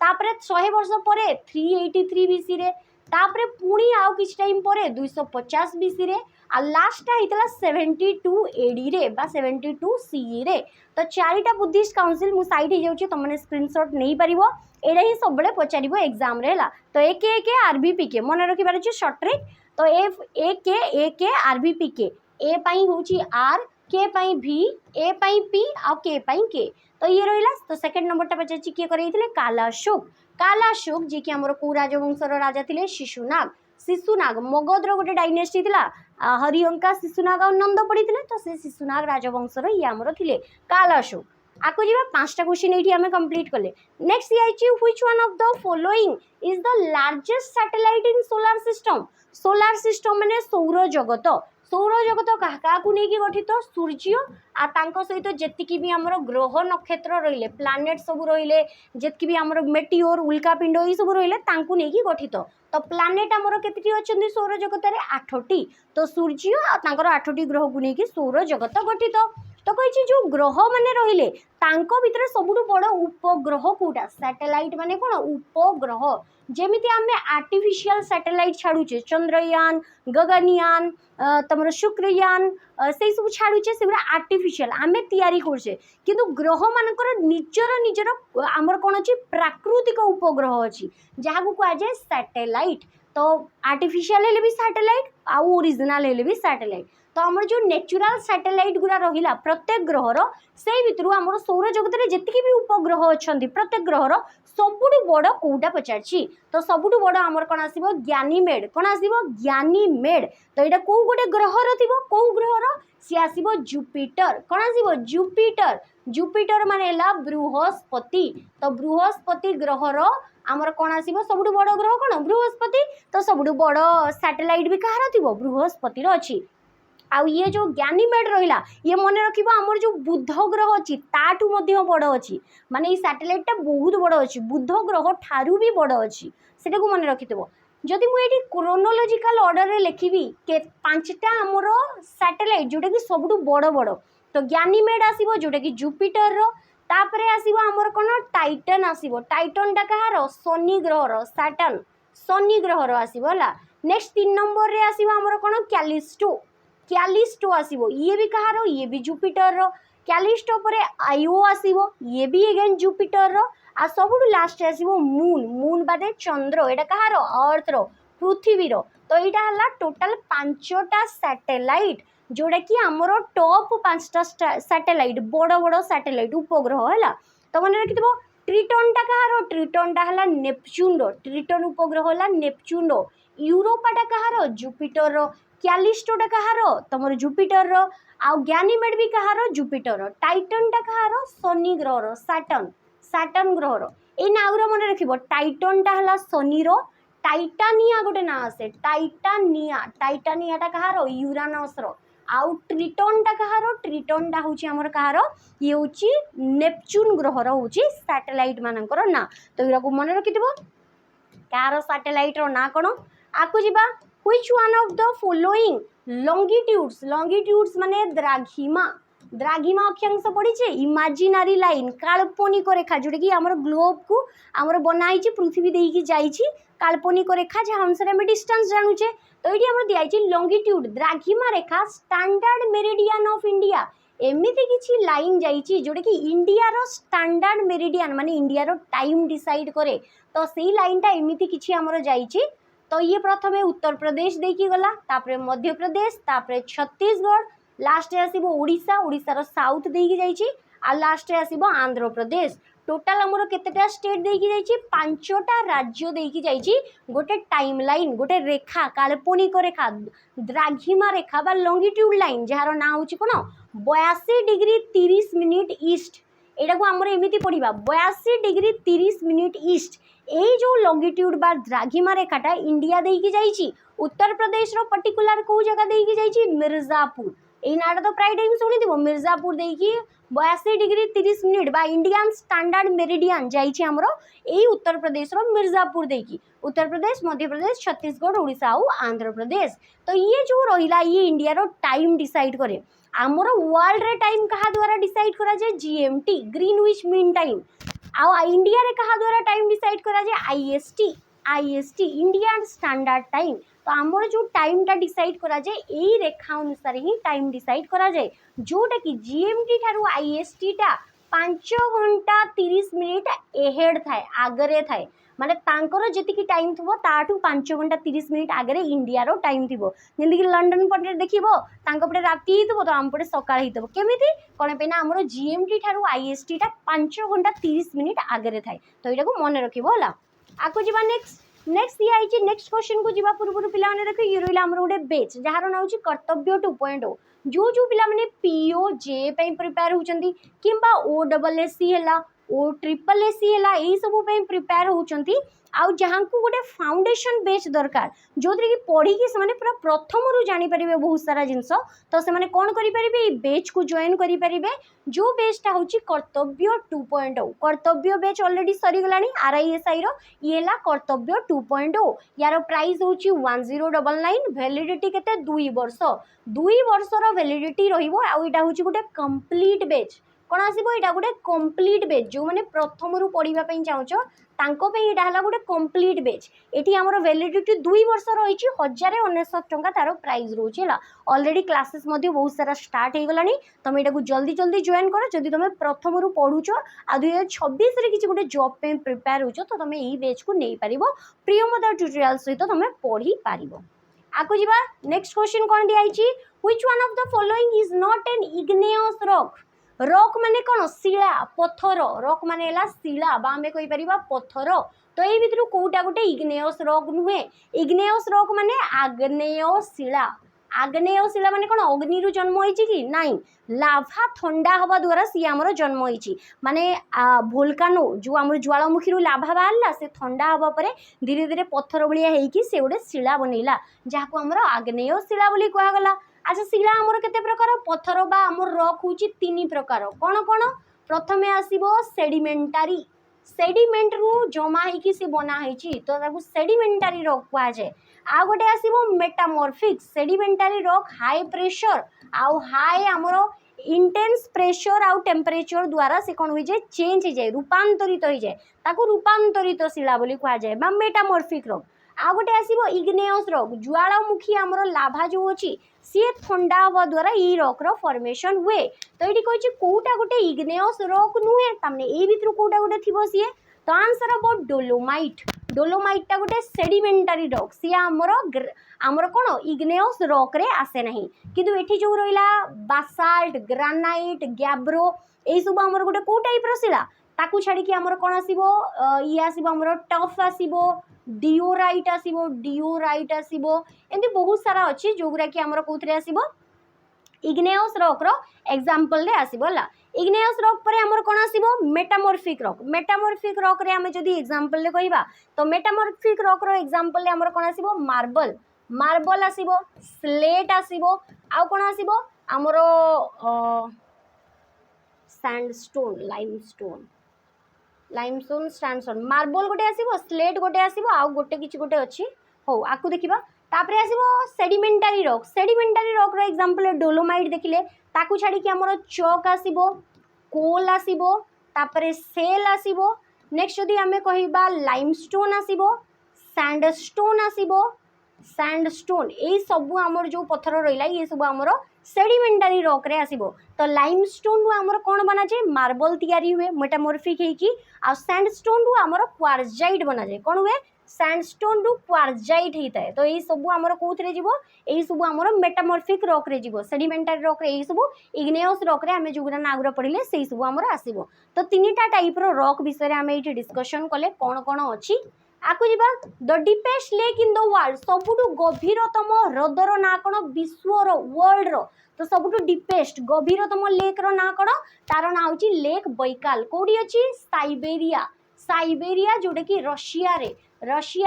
तापरे 100 वर्ष पर 383 बीसी रे तापरे पुणी आउ किछ टाइम पर 250 बीसी रे आ लास्ट होता 72 एडी रे बा 72 सीई रे। तो चारिटा बुद्धिस्ट काउंसिल मु साइड हो जाउची तुमने स्क्रीनशॉट नहीं पारिबो एडा ही सब बळे पचारिबो एग्जाम रे ला। तो ए आरबीपी के मन रखि बार अछि शॉर्ट ट्रिक। तो ए के आरबीपी के ए पई होची आर के पई भी ए पई पी आ के पई के। तो ये रहिला। तो सेकंड नंबर टा पचाची के करैथिले कालाशोक जी कि हमर को राजवंशर राजा थिले शिशुनाग मगधर गोटे डायनेस्टी थिला हरिअंका शिशुनाग और नंद पड़ीथिले। तो से शिशुनाग राजवंशर ये हमर थिले कालाशोक। आको जीवा 5टा क्वेश्चन एठी हमें कंप्लीट करले। नेक्स्ट ये आइछि which one of the following is the largest satellite in solar system माने सौर जगत क्या नहीं गठित सूर्य आ सहित जी भी आमर ग्रह नक्षत्र रहिले प्लानेट सब रहिले जी भी आमर मेटिओर उल्कापिंड ये सब रहिले तांकु नहीं गठित। तो प्लानेट आमर केतटी अच्छी सौर जगत रे 8टी। तो सूर्य आ 8टी ग्रह को लेकिन सौर जगत गठित। तो कही जो ग्रह माने रहिले तांको भितर सबुठु बड़ उपग्रह कोटा सैटेलाइट माने कोन उपग्रह जेमिति आमे आर्टिफिशियल सैटेलाइट छाड़ुचे चंद्रयान गगनयान तमर शुक्रयान से सब छाड़ुचे से आर्टिफिशियल आमे तैयारी करछे किंतु ग्रह मानकर निजर आमर कोन अछि प्राकृतिक उपग्रह अछि जहाकू कहा जाय सैटेलाइट। तो आर्टिफिशियल हेले भी सैटेलाइट आ ओरिजिनल हेले भी सैटेलाइट। तो आमर जो नेचुरल सैटेलाइट गुरा रहिला प्रत्येक ग्रहर से भितरु आमर सौर जगत रे जेतिकी भी उपग्रह अछंती प्रत्येक ग्रहर सबुठु बड़ कोउटा पचारछि। तो सबुठु बड़ आमर कोन आसीबो ज्ञानीमेड कोन आसीबो ज्ञानीमेड। तो एटा को गोटे ग्रहर थिबो को ग्रहर सी आसीबो जुपिटर कोन आसीबो जुपिटर माने ला बृहस्पति। तो बृहस्पति ग्रहर आमर कोन आसीबो सबुठु बड़ ग्रह कोन बृहस्पति। तो सबुठु बड़ सैटेलाइट भी कहार थिबो बृहस्पति रो अछि। आउ ये जो ज्ञानीमेड रहिला ये मन रखिबो आमर जो बुध ग्रह अछि ताठू मध्ये बड़ अछि माने ई सैटेलाइट बहुत बड़ अछि बुध ग्रह ठारू भी बड़ अछि सेटा को मन रखितबो। जदि मु एठी क्रोनोलॉजिकल ऑर्डर रे लिखिबी के 5टा आमर सैटेलाइट जोटा कि सबुठु बड़ तो ज्ञानीमेड आसीबो जोटा कि जुपिटर रो तापरे आसीबो आमर कोन टाइटन आसीबो टाइटन टा कहार शनि ग्रह रो सैटर्न शनि ग्रह रो आसीबो हला। नेक्स्ट 3 नंबर रे आसीबो आमर कोन कैलिस्टो आसीबो ये भी कहार ये भी जुपिटर रो कैलिस्टो परे आयो आसीबो ये भी अगेन जुपिटर रो आ सबुठु लास्ट आसीबो मून बादे चंद्र एटा कहार अर्थ रो पृथ्वी रो। तो एटा हला टोटल 5टा सैटेलाइट जोड़ा कि आमर टॉप 5टा सैटेलाइट बड़ सैटेलाइट उपग्रह हला। तो मन रखिथबो ट्रिटन टा कहार ट्रिटन टा हला नेपच्यून रो ट्रिटन उपग्रह हला नेपच्यून रो यूरोपा टा कहार जुपिटर रो कैलिस्टो टा कहार तमर जुपिटर रो आ ज्ञानीमेड भी कहार जुपिटर रो टाइटन टा कहार शनि ग्रह रो सैटर्न ग्रह रो ए नाउरा मन रखिबो टाइटन टा हला शनि रो टाइटानिया गोटे ना आसे टाइटानिया टा कहार यूरानस रो आउ ट्रिटन टा कहार ट्रिटन टा होची हमर कहार ये होची नेपच्यून ग्रह रो होची सैटेलाइट मानकर ना। तो इरा को मन रखिथिबो कार सैटेलाइट रो ना कोन आकु जिबा which one of the following longitudes माने द्राघिमा अक्षांश पड़ीचे इमेजिनरी लाइन काल्पनिक रेखा जोटा कि हमर ग्लोब को हमर बनाई पृथ्वी देकी जाइछि काल्पनिक रेखा जहाँ अनुसार आम डिस्टेंस जानूचे। तो ये आम दिखाई लॉन्गिट्यूड द्राघिमा रेखा स्टैंडर्ड मेरिडियन ऑफ इंडिया एमती किसी लाइन जाइए जोटा कि इंडिया रो स्टैंडर्ड मेरिडियन माने इंडिया रो टाइम डिसाइड करे। तो सही लाइन टा एमती किसी आमर जाइए। तो ये प्रथमे उत्तर प्रदेश देकी गला तापरे मध्य प्रदेश तापरे छत्तीसगढ़ लास्ट आसीबो ओडिशा ओडिशा रो साउथ देकी जाइए आ लास्ट आसीबो आंध्र प्रदेश। टोटाल आमर केतेटा स्टेट देकी जाइए 5टा राज्य देकी जाइए गोटे टाइम लाइन गोटे रेखा काल्पनिक रेखा द्राघिमा रेखा बा लॉन्गिट्यूड लाइन जार ना होची कोन 82 डिग्री 30 मिनिट ईस्ट एटा को आमर एमिति पढ़िबा 82 डिग्री 30 मिनिट ईस्ट ए जो लॉन्गिट्यूड बा द्राघिमा रेखाटा इंडिया देकी जाइए उत्तर प्रदेश रो पर्टिकुलर को जगह देकी जाइए मिर्जापुर एई नाटा तो प्राय टाइम शुणी मिर्जापुर देकी 82 डिग्री 30 मिनिट बा इंडियन स्टैंडर्ड मेरिडियन जाइए आमर यही उत्तर प्रदेश मिर्जापुर देकी उत्तर प्रदेश मध्य प्रदेश छत्तीसगढ़ ओडिशा और आंध्र प्रदेश। तो ये जो रहा ये इंडिया रो टाइम डिसाइड करे आमर वर्ल्ड रे टाइम कहा द्वारा डिसाइड करा जाए जीएमटी ग्रीनविच मीन टाइम आ इंडिया रे कहा द्वारा टाइम डिसाइड करा जाए आईएसटी इंडियन स्टैंडर्ड टाइम। तो आमर जो टाइम टा डिसाइड करा जाए यही रेखा अनुसार ही टाइम डिसाइड करा जाए जोटा कि जीएमटी ठारू आईएसटी टा 5 घंटा 30 मिनिट एहेड थाए आगरे थाए माने तांकर जेतिकी टाइम थबो ताठू 5 घंटा 30 मिनिट आगरे इंडिया रो टाइम थिबो जेंदि कि लंडन पटे देखिबो तांको पटे राती हितबो तो आम पटे सकाळ हितबो केमिति कोन पेना हमरो जीएमटी ठारू आईएसटी टा 5 घंटा 30 मिनिट आगरे थाए। तो एटा को मन रखिबो होला आको जिबा नेक्स्ट ये आई नेक्स्ट क्वेश्चन को जीवा पूर्व पिला माने देखो ये रहिला हमर गोटे बेच जहार ना होची कर्तव्य 2.0 जो पिला माने पीओ जे पई प्रिपेयर होचंदी किंबा ओडब्ल्यूएससी हैला ओ ट्रिपल एससी हैला एई सब पई प्रिपेयर होचंती आउ जहां को गोटे फाउंडेशन बेच दरकार जो कि पढ़ी कि से पूरा प्रथम रु जानी परिबे बहुत सारा जिंस तो से माने कोन करि परिबे बेच को जॉइन करि परिबे जो बेचटा होची कर्तव्य 2.0 कर्तव्य बेच ऑलरेडी सरी गलानी आरआईएसआई रो येला कर्तव्य 2.0 यार प्राइस होची 1099 वैलिडिटी केते 2 वर्ष रो वैलिडिटी रहिबो आ एटा होची गोटे कंप्लीट बेच कौन आसो यहाँ गोटे कंप्लीट बेच जो मैंने प्रथम रु पढ़ाई चाहूच यहाँ गोटे कंप्लीट बेच ये आम वैलिडिटी 2 वर्ष रही 1099 टंका तार प्राइस रोचे है ऑलरेडी क्लासेस बहुत सारा स्टार्ट हो गलानी तुम यहाँ जल्दी जल्दी जॉइन कर जदि तुम प्रथम रु पढ़ुच आ 2026 किसी गोटे जॉब पे प्रिपेयर हो तो तुम यही बेच को नहीं पार प्रियमोदा ट्यूटोरियल सहित तुम पढ़ी पार। आगो जी नेक्स्ट क्वेश्चन कौन दिखाई which one of the following is not an igneous rock rock माने कौन शिला पत्थर रॉक माने शिला बा आमे कहि परिबा पत्थर तो ये भितर कोटा गोटे इग्नेयस रॉक नुहे इग्नेयस रॉक माने आग्नेय शिला माने कौन अग्नि रु जन्म होइछि कि नहीं लाभा ठंडा हवा द्वारा सी आमर जन्म होइछि माने वोल्कानो जो आमर ज्वालामुखी रु लाभा बाहरला से ठंडा हवा परे धीरे धीरे पत्थर भलिया हेइकि से गोटे शिला बनैला जाको आमर आग्नेय शिला बोली कहा गला। अच्छा शिला आमर केते प्रकार पत्थर बा आमर रॉक होची 3 प्रकार कौन कौन प्रथमे आसीबो सेडिमेंट रु जमा हेकी से बना हेची तो ताकू सेडिमेंटारी रॉक कहा जाए आ गोटे आसीबो मेटामॉर्फिक सेडिमेंटारी रॉक हाई प्रेशर आउ हाई आमर इंटेंस प्रेशर आउ टेम्परेचर द्वारा से कौन हो जाए चेंज हो जाए रूपांतरित हो जाए ताकू रूपांतरित शिला बोली कहा जाए बा मेटामॉर्फिक रॉक आ गोटे आसीबो इग्नेयस रॉक ज्वालामुखी आमर लाभा जो अछि सी ठंडा हवा द्वारा ई रॉक रो फॉर्मेशन हुए तो ये कहि कोटा गोटे इग्नेयस रॉक नुहे तमने ए भितर कोटा गोटे थिबो सी तो आंसर हम डोलोमाइट टा गोटे सेडिमेंटारी रॉक सी आमर कौन इग्नेयस रॉक रे आसे नहीं किंतु एठी जो रहिला बासाल्ट ग्रानाइट गैब्रो ए सब आमर गोटे को टाइप रो शिला ताकू छाड़ी कि आमर कौन आसीबो ये आसीबो आमर टफ आसीबो डिओराइट आसीबो एमती बहुत सारा अच्छी जोगुरा कि आमर कोथरे आसीबो इग्नेयस रॉक रो एग्जांपल रे आसीबो ला इग्नेयस रॉक परे आमर कोन आसीबो मेटामॉर्फिक रॉक रे हम जदी एग्जांपल ले कहिबा तो मेटामॉर्फिक रॉक रो एग्जांपल ले आमर कोन आसीबो मार्बल आसीबो स्लेट आसीबो आ कोन आसीबो आमर सैंडस्टोन लाइमस्टोन सैंडस्टोन मार्बल गोटे आसीबो स्लेट गोटे आसीबो आ गोटे किछि गोटे अछि हो आकु देखिबा तापरे आसीबो सेडिमेंटारी रॉक रो एग्जांपल डोलोमाइट देखिले ताकू छाड़ी कि हमर चॉक आसीबो कोल आसीबो तापरे सेल आसीबो नेक्स्ट जदी हमें कहिबा लाइमस्टोन आसीबो सैंडस्टोन ए सब आमर जो पत्थर रहिला ये सब आमर सेडिमेंटारी रॉक रे आसीबो तो लाइमस्टोन रु आमर कोन बना जाए मार्बल तैयारी हुए मेटामॉर्फिक हेकी आ सैंडस्टोन रु आमर क्वार्जाइट बना जाए कोन हुए सैंडस्टोन रु क्वार्जाइट हेता है तो ये सब आमर कोथरे जीवो ए सब आमर मेटामॉर्फिक रॉक रे जीवो सेडिमेंटारी रॉक रे ए सब इग्नेयस रॉक रे हमें जोगुरा नागुरा पढ़िले सेई सब आमर आसीबो तो तीनटा टाइप रो रॉक विषय रे हमें एठी डिस्कशन कले कोन कोन अछि आकु जीवा the deepest lake in the world सबुठु गभीरतम हृदर ना कोन विश्वर वर्ल्ड रो तो सबुठु डीपेस्ट गभीरतम लेक रो ना कोन तार ना होची लेक बैकाल कोडी अछि साइबेरिया जोटे कि रशिया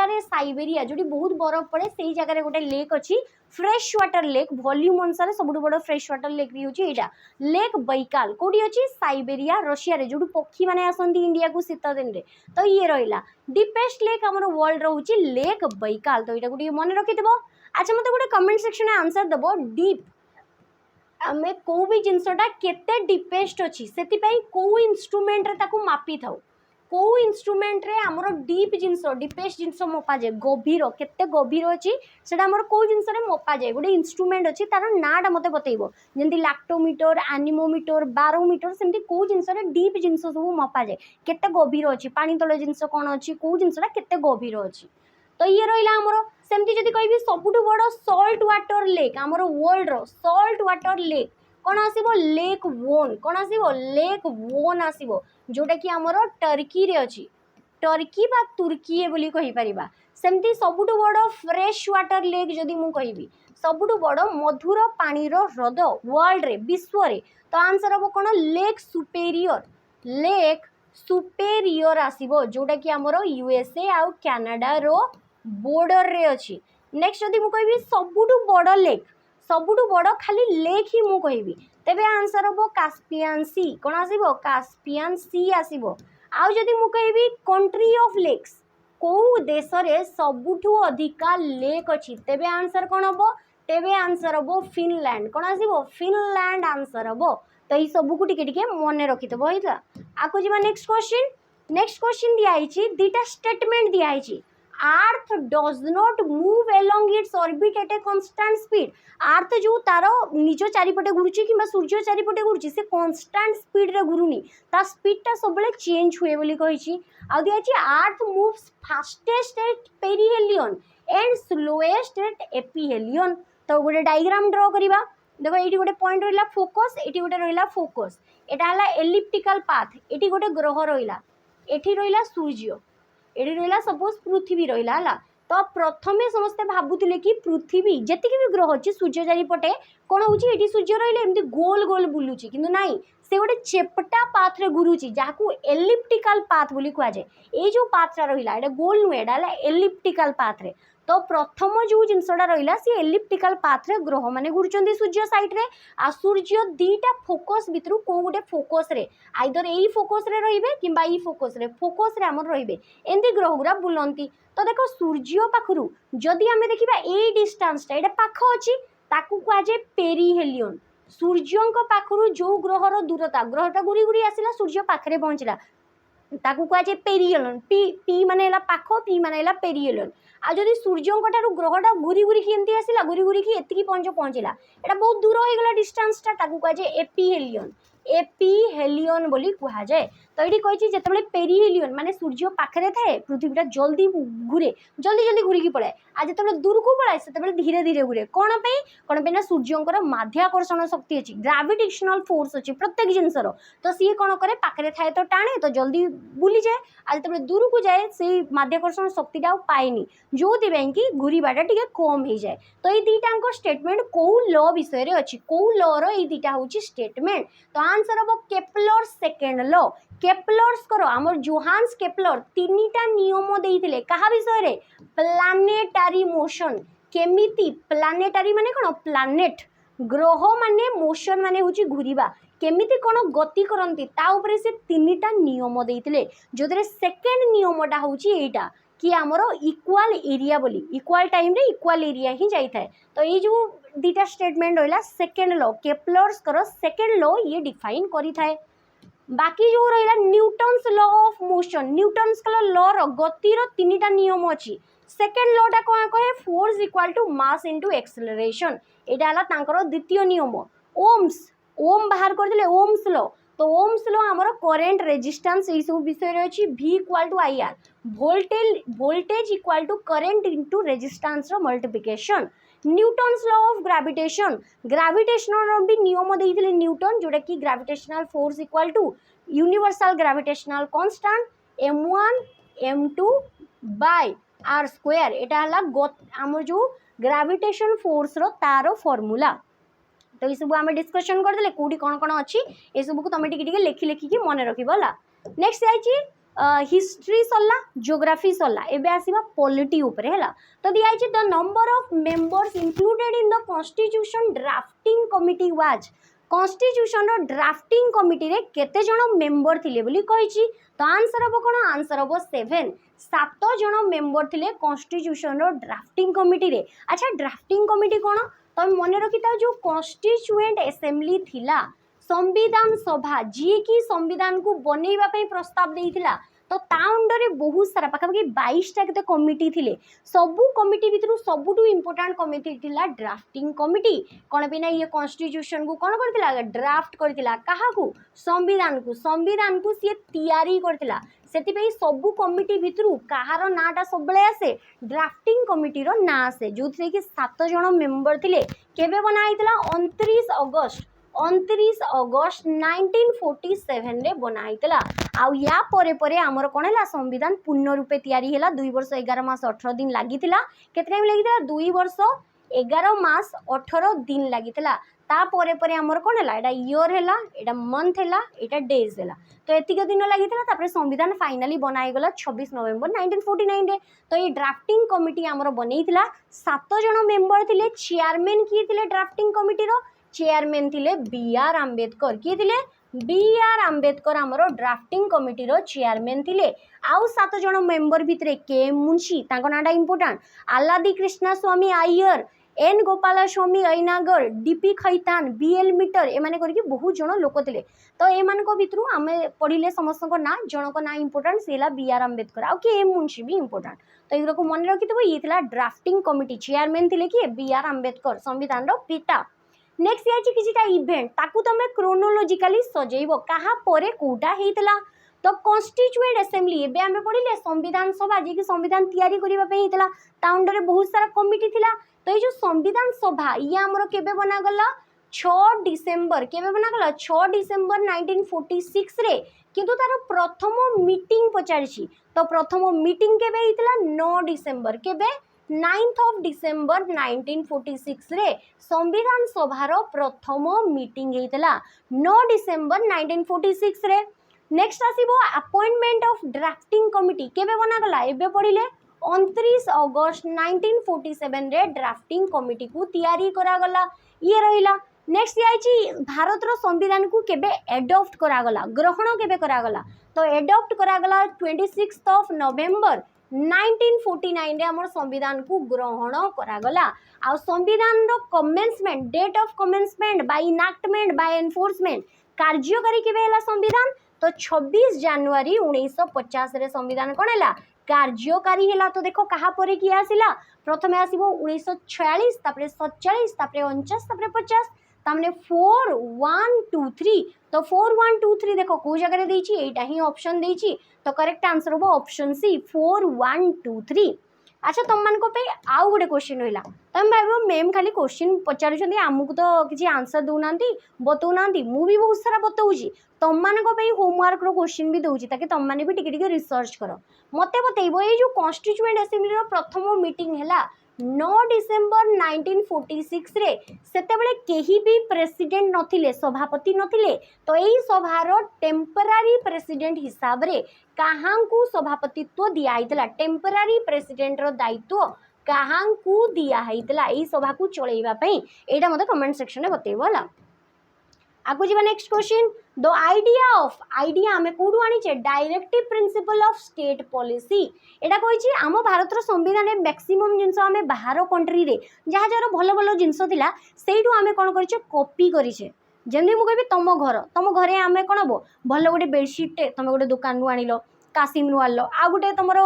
रे साइबेरिया जोटी बहुत बरफ पड़े से जगह गोटे लेक अच्छी फ्रेश वाटर लेक वॉल्यूम अनुसार सबुठ बड़ फ्रेश वाटर लेक भी होची एटा लेक बैकाल कोडी अछि साइबेरिया रशिया रे जोडु पक्षी माने आसंती इंडिया को शीत दिन रे तो ये रहिला डीपेस्ट लेक हमर वर्ल्ड रहउची लेक बैकाल तो एटा गुडी मन रखि देबो अच्छा मते गुडी कमेंट सेक्शन में आंसर देबो डीप आमे को भी जिनसटा केते डीपेस्ट अछि सेति पई को इंस्ट्रूमेंट रे ताकू मापी थाउ को इंस्ट्रूमेंट रे हमरो डीप जिनस डीपेस्ट जिनस मपा जाए गभीर केते गभीर अछि सेटा हमरो को जिनस रे मपा जाए गोटे इंस्ट्रूमेंट अछि तार नाटा मते बतैबो जेंति लैक्टोमीटर एनीमोमीटर बारोमीटर सेमति को जिनस रे डीप जिनस सब मपा जाए केते गभीर अछि पानी तले जिनस कोन अछि को जिनसटा केते गभीर अछि तो ये रहिला हमरो सेमति जदि कहबी सबुठु बड़ सॉल्ट वाटर लेक हमरो वर्ल्ड रो सॉल्ट वाटर लेक कौन आसीबो लेक वोन कौन आसीबो लेक वोन आसीबो जोटा कि हमरो टर्की रे अछि टर्की बा तुर्की बोली कहि परिबा सेमति सबुठु बड़ फ्रेश वाटर लेक जदि मु कहबी सबुठु बड़ मधुर पानी रो हृद वर्ल्ड रे विश्व रे तो आंसर हबो कोन लेक सुपेरियर आसीबो जोटा कि हमरो यूएसए आ कनाडा रो बॉर्डर रे अछि नेक्स्ट जदि मु कहबी सबुठु बड़ लेक सबुठु बड़ खाली लेक ही मु कहबी तेबे आंसर हबो कास्पियन सी कोन आसीबो कास्पियन सी आसीबो आउ जदि मु कहबी कंट्री ऑफ लेक्स को देश रे सबुठु अधिका लेक अछि तेबे आंसर कोन हबो तेबे आंसर हबो फिनलैंड कोन आसीबो फिनलैंड आंसर हबो तो ई सबु को टिके टिके मन रखि देबो हैला आको जिबा नेक्स्ट क्वेश्चन दिया आइछि दीटा स्टेटमेंट दिया आइछि earth does not move along its orbit at a constant speed earth जो तारो निज चारिपटे घुरुची किबा सूर्य चारिपटे घुरुची से कांस्टेंट स्पीड रे घुरुनी ता स्पीड ता सबले चेंज हुए बोली कहिछि आ दिया छि earth moves fastest at perihelion and slowest at aphelion तो गोटे डायग्राम ड्रा करिबा देखो एटी गोटे पॉइंट रहिला फोकस एटी गोटे रहिला फोकस एटा हला एलिप्टिकल पाथ एटी गोटे ग्रह रहिला एटी रहिला सूर्य एटी रहिला सपोज पृथ्वी रहिला हला तो प्रथमे समस्ते भाबुतिले कि पृथ्वी जतिकि भी ग्रह अछि सूर्य चारिपटे कोन होछि एटी सूर्य रहिले एमती गोल गोल बुलुछि किंतु नाही से गोटे चेपटा पाथ रे घुरुछि जाकू एलिप्टिकल पाथ बोली कुआ जाय ए जो पाथ रहिला एटा गोल नुए एटा हला एलिप्टिकल पाथ रे तो प्रथम जो जिनसटा रहिला सी एलिप्टिकल पाथ रे ग्रह माने घुरुचंदी सूर्य साइड रे आ सूर्य दीटा फोकस भितरु को गोटे फोकस रे आइदर एई फोकस रे रहिबे किंबा ई फोकस रे हमर रहिबे एंदी ग्रह गुरा बुलंती तो देखो सूर्य पाखरु जदि आमे देखिबा ए डिस्टेंस ता एटा पाख अछि ताकू कुआ जे पेरिहेलियन सूर्यंक पाखरु जो ग्रह रो दूरता ग्रहटा गुरी गुरी आसिला सूर्य पाखरे पहुंचला ताकू कुआ जे पेरिहेलियन पी माने हला पाख पी माने हला पेरिहेलियन आ जदि सूर्यंक ठारू ग्रहटा घुरी घुरी की एमती आसिला घुरी घुरी की एतिकी पहुंचला एटा बहुत दूर हो गला डिस्टेंस ता ताकू कुआ जे एपिहेलियन बोली कुहा जाए तो ये कही जिते पेरिहेलियन माने सूर्य पाखरे थाए पृथ्वीटा जल्दी घूरे जल्दी घूरी की पलाए आ जो दूर को पलाए से धीरे धीरे घूरे कौन पे ना सूर्यंकर माध्याकर्षण शक्ति अच्छी ग्राविटेशनल फोर्स अच्छी प्रत्येक जिनसर तो सी कौन करे पाखरे थाए तो टाणे तो जल्दी बुली जाए आ जो दूर को जाए से माध्याकर्षण शक्तिटा पाएनी जो कि घूरवाटा टे कम हो जाए तो ये दीटा स्टेटमेंट कौ ल विषय अच्छी कौ लर ये दीटा हूँ स्टेटमेंट तो आंसर हम केपलर सेकेंड ल केपलर्स करो आमर जोहान्स केपलर तीनिटा नियम देइथिले कहा विषय रे प्लानेटारी मोशन केमिति प्लानेटारी माने कोन प्लानेट ग्रह माने मोशन माने होची घुरीबा केमिति कोन गति करंती ता ऊपर से तीनिटा नियम देइथिले जोदरे सेकेंड नियमटा होची एटा कि आमरो इक्वल एरिया बोली इक्वल टाइम रे इक्वल एरिया ही जाई थाए तो ये जो दीटा स्टेटमेंट होइला सेकेंड लॉ केपलर्स करो सेकेंड लॉ ये डिफाइन करी थाए बाकी जो रहा Newton's law of motion Newton's law रो गतिर तीनिटा नियम अच्छी सेकेंड लॉटा कौन कहे force equal to mass into acceleration एटा हला तांकर द्वितीय नियम ओम्स ओम बाहर कर दिले ओम्स लॉ तो ओम्स लॉ हमर करेंट रेजिस्टेंस ये सब विषय रे अछि v equal to I R voltage equal to current into resistance रो multiplication Newton's law of gravitational भी नियम देइथिले न्यूटन जोटा कि gravitational force equal to universal gravitational constant m1 m2 by r square एटा हला हमर जो ग्रेविटेशन फोर्स रो तारो फार्मूला तो ये सब आम डिस्कशन करदे कौटी कौन कौन अच्छी ये सब को तुम टिके लिखि लिखिकी मन रखला नेक्स्ट आई हिस्ट्री सरला ज्योग्राफी सरला एबे आसीबा पॉलिटी ऊपर हैला तो दिया है the number of members included in the constitution drafting committee was constitution drafting committee रे केते जण मेंबर थिले बोली कहिछि तो आंसर हबो कोन आंसर हबो 7 सात जण मेंबर थिले कॉन्स्टिट्यूशन ड्राफ्टिंग कमिटी रे अच्छा ड्राफ्टिंग कमिटी कोन तो मन रखि था जो कॉन्स्टिट्यूएंट असेंबली थिला संविधान सभा जी की संविधान को बनैबा पई प्रस्ताव देइथिला तो ता अंडर बहुत सारा पाखापाखि 22टा केते कमिटी थिले सबु कमिटी भितरु सबुटु इंपोर्टेंट कमिटी थिला ड्राफ्टिंग कमिटी कोन बिना ये कॉन्स्टिट्यूशन को कोन करथिला ड्राफ्ट करथिला काहा को संविधान को से तैयारी करथिला सेति पई सबु कमिटी भितरु काहार नाटा सबले आसे ड्राफ्टिंग कमिटी रो ना आसे जोथि कि 7 जण मेंबर थिले केबे बनाइथिला 29 अगस्त 1947 रे बनाइतला आउ या परे परे हमर कोन हला संविधान पूर्ण रूपे तैयारी हला 2 वर्ष 11 मास 18 दिन लागितिला केते टाइम लागितिला 2 वर्ष 11 मास 18 दिन लागितिला ता परे परे हमर कोन हला एटा ईयर हला एटा मंथ हला एटा डेज हला तो एतिक दिन लागितिला तापर संविधान फाइनली बनाई गला 26 नवंबर 1949 रे तो ये ड्राफ्टिंग कमिटी हमर बनैतिला 7 जण मेंबर थिले चेयरमैन की थिले ड्राफ्टिंग कमिटी रो चेयरमैन थिले बी.आर. आंबेडकर किए थिले बी.आर. आंबेडकर हमरो ड्राफ्टिंग कमिटी रो चेयरमैन थिले आउ 7 जण मेंबर भितरे के मुंशी ताको नाडा इंपोर्टेंट आलादी कृष्णा स्वामी आयर N Gopal Swami अयनागर DP Khaitan BL metre ए माने करके बहुत जण लोक थिले तो ए मान को भितरु आमे पढिले समस्त को ना जण को ना इंपोर्टेंट सेला बी.आर. आंबेडकर आउ के मुंशी भी इंपोर्टेंट तो एगरो को मन रखितबो ये थिला ड्राफ्टिंग कमिटी चेयरमैन थिले कि बी.आर. आंबेडकर संविधान रो पिता नेक्स्ट याची किछिटा इवेंट ताकू तमे क्रोनोलॉजिकली सजेइबो कहा परे कोटा हेतला तो कॉन्स्टिट्यूएंट असेंबली एबे हमें पढिले संविधान सभा जे कि संविधान तैयारी करिबा पे हेतला ता अंडर बहुत सारा कमिटी थिला तो ये जो संविधान सभा ये हमरो केबे बना गला 6 डिसेंबर केबे बना गला 6 डिसेंबर 1946 रे किंतु तार प्रथम मीटिंग पचारिछि तो प्रथम मीटिंग केबे हेतला 9 डिसेंबर केबे 9th of December 1946 रे संविधान सभार प्रथम मीटिंग हेतला 9 डिसेंबर 1946 रे नेक्स्ट आसीबो अपॉइंटमेंट ऑफ ड्राफ्टिंग कमिटी केबे बना गला एबे पढिले 29 अगस्त 1947 रे ड्राफ्टिंग कमिटी को तैयारी करा गला ये रहिला नेक्स्ट आइची भारत रो संविधान को केबे एडॉप्ट करा गला ग्रहण केबे करा गला तो एडॉप्ट करा गला 26th of November 1949 रे हमर संविधान को ग्रहण करा गला आ संविधान रो commencement date of commencement by enactment by enforcement कार्यकारी केबे हला संविधान तो 26 जनवरी 1950 रे संविधान कोन हला कार्यकारी हला तो देखो कहा परे कि आसिला प्रथमे आसीबो 1946 तापरे 47 तापरे 49 तापरे 50 तामने 4 1 2 3 तो 4 1 2 3 देखो को जगह रे देछि एटा ही ऑप्शन देछि तो करेक्ट आंसर हो ऑप्शन सी 4 1 2 3 अच्छा तुम मान को पे आउ गोटे क्वेश्चन रहिला तुम भाइबो मैम खाली क्वेश्चन पचारुछंती आमुक तो किछि आंसर दउनांती बतौनांती मु भी बहुत सारा बतौछि तुम मान को पे होमवर्क रो क्वेश्चन भी दउछि ताकि तुम माने भी टिके टिके रिसर्च करो मते बतैबो ए जो कॉन्स्टिट्यूएंट असेंबली रो प्रथम मीटिंग हैला 9 डिसेंबर 1946 रे सेतेबेले केही भी प्रेसिडेंट नथिले सभापति नथिले तो एही सभार टेम्पररी प्रेसिडेंट हिसाब रे काहांकू सभापतित्व दिया आइतला टेम्पररी प्रेसिडेंट रो दायित्व काहांकू दिया आइतला एही सभा को चलेइबा पई एटा मते कमेंट सेक्शन रे बतैबोला आगु जीवा नेक्स्ट क्वेश्चन द आइडिया हमें कोडू आनी छे directive principle of state policy एटा कोइ छी आम भारत रो संविधान रे मैक्सिमम जिंस हमें बाहर कंट्री रे जहा जरो भलो भलो जिंस थिला सेइडू हमें कोन करिछे कॉपी करिछे जेमि मु कहबी तम घरे हमें कोन हबो भलो गोटे बेडशीट टे तमे गोटे दुकान नु आनिलो कासिम नु आनलो आ गोटे तमरो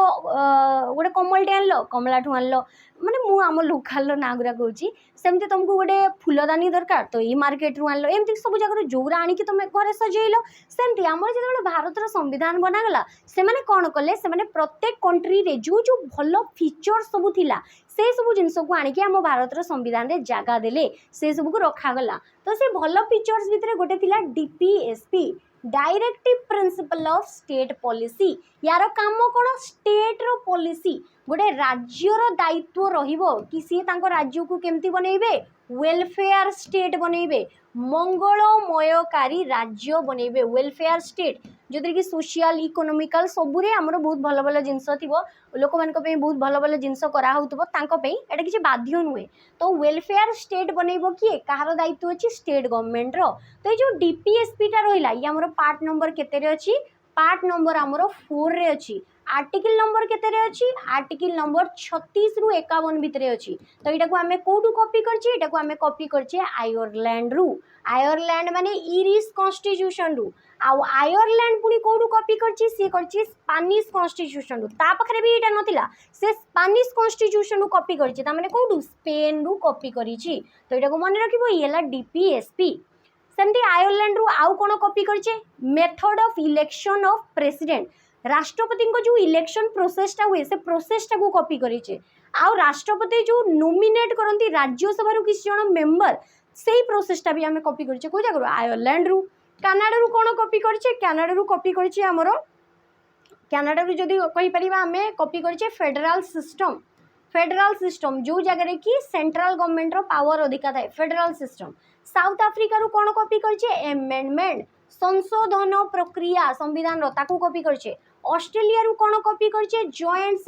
गोटे कमल टे आनलो कमला ठु आनलो माने मु आम लोकल रो नागुरा कहूची सेमते तुमको गोटे फूलदानी दरकार तो ई मार्केट रू आनलो एमती सब जगह जोरा आनी कि तुम घरे सजेइलो सेमती हमर जेते भारत रो संविधान बना गला से माने कोन कले से माने प्रत्येक कंट्री रे जो जो भलो फीचर सब थिला से सब जिंस को आनी कि हम भारत रो संविधान रे जागा देले से सब को रखा गला तो से भलो फीचर्स भितरे गोटे थिला DPSP directive principle of state policy यार काम कोन स्टेट रो पॉलिसी गोटे राज्यर दायित्व रहिबो कि सी तांको राज्य को केमती बनेइबे वेलफेयर स्टेट बनइबे मंगलमयकारी राज्य बनइबे वेलफेयर स्टेट जो कि सोशल इकोनॉमिकल सबुरे आमर बहुत भल भल जिनस थो लोक मान बहुत भल भल जिनस कराई एटा किसी बाध्य नुहे तो वेलफेयर स्टेट बनइब किए कहार दायित्व अच्छी स्टेट गवर्नमेंट रो तो ये जो डीपीएसपीटा रहा ये आमर पार्ट नंबर केते अच्छी पार्ट नंबर आमर 4 रे अच्छी आर्टिकल नंबर केते अच्छी आर्टिकल नंबर 36 रु 51 भितर अच्छी तो यहाँ आम कौटू कॉपी करके कॉपी करछे आयरलैंड रु आयरलैंड माने इरिश कॉन्स्टिट्यूशन रु आउ आयरलैंड पुणी कौटू कॉपी करछी सी करछी स्पेनिश कॉन्स्टिट्यूशन रु ता पाखरे भी एटा नथिला से स्पेनिश कॉन्स्टिट्यूशन रु कॉपी करछी ता माने कौटू स्पेन रु कॉपी करिछि तो एटा को मन रखिबो ये हला डीपीएसपी सेमती आयरलैंड रु आउ कोन कॉपी करछे method of election of president राष्ट्रपति को जो इलेक्शन प्रोसेसटा हुए से प्रोसेसटा को कॉपी करिछे आउ राष्ट्रपति जो नॉमिनेट करंती राज्यसभा रु किसी जण मेंबर सेही प्रोसेसटा भी हमें कॉपी करिछे कोइ जगह आयरलैंड रु कनाडा रु कोन कॉपी करिछे कनाडा रु कॉपी करिछे हमरो कनाडा रु जदी कहि परिबा हमें कॉपी करिछे फेडरल सिस्टम जो जगह कि सेंट्रल गवर्नमेंट रो पावर अधिका थाए फेडरल सिस्टम साउथ आफ्रिका रु कोन कॉपी करिछे एमेंडमेंट संशोधन प्रक्रिया संविधान रो ताकू कॉपी करिछे ऑस्ट्रेलिया रु कोन कॉपी करिछे जॉइंट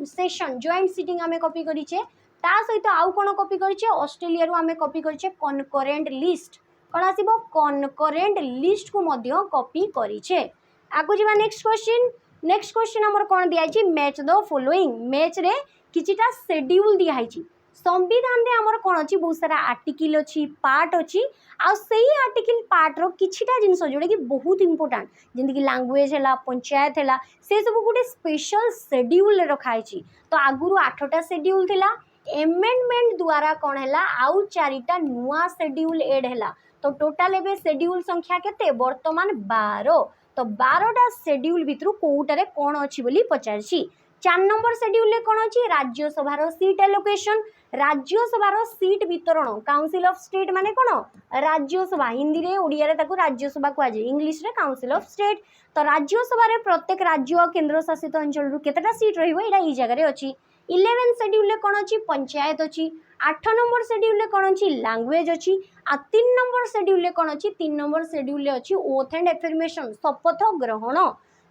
सेशन जॉइंट सीटिंग हमें कॉपी करिछे ता सहित आउ कोन कॉपी करिछे ऑस्ट्रेलिया रु हमें कॉपी करिछे कनकरेंट लिस्ट कोन आसीबो कनकरेंट लिस्ट को मध्य कॉपी करिछे आगु जिबा नेक्स्ट क्वेश्चन हमर कोन दियाछि मैच द फॉलोइंग मैच रे किछिटा शेड्यूल दियाछि संविधान रे हमर कोन अछि बहुत सारा आर्टिकल अछि पार्ट अछि आ सही आर्टिकल पार्ट रो किछिटा जिंस जोडे कि बहुत इंपोर्टेंट जेंति कि लैंग्वेज हैला पंचायत हैला से सब गोटे स्पेशल शेड्यूल रखाई छी तो आगुरु 8टा शेड्यूल थिला एमेंडमेंट द्वारा कोन हैला आउ 4टा नुवा शेड्यूल ऐड हैला तो टोटल एबे शेड्यूल संख्या केते वर्तमान 12 तो 12टा शेड्यूल भितरु कोउटारे कोन अछि बोली पचारछि 4 नंबर शेड्यूल कौन अच्छी Rajya Sabha seat allocation Rajya Sabha seat वितरण काउंसिल ऑफ स्टेट माने कौन राज्यसभा हिंदी रे ओडिया रे ताकू राज्यसभा कह जाए इंग्लिश रे काउंसिल ऑफ स्टेट तो राज्यसभा रे प्रत्येक राज्य और केंद्र शासित अंचल रु केतेटा सीट रहिबो एटा ई जगह रे अछि 11 शेड्यूल कौन अच्छी पंचायत अच्छी 8 नंबर शेड्यूल कौन अच्छी लैंग्वेज अच्छी आ 3 नंबर शेड्यूल कौन अच्छी 3 नंबर शेड्यूल अच्छी ओथ एंड एफर्मेशन शपथ ग्रहण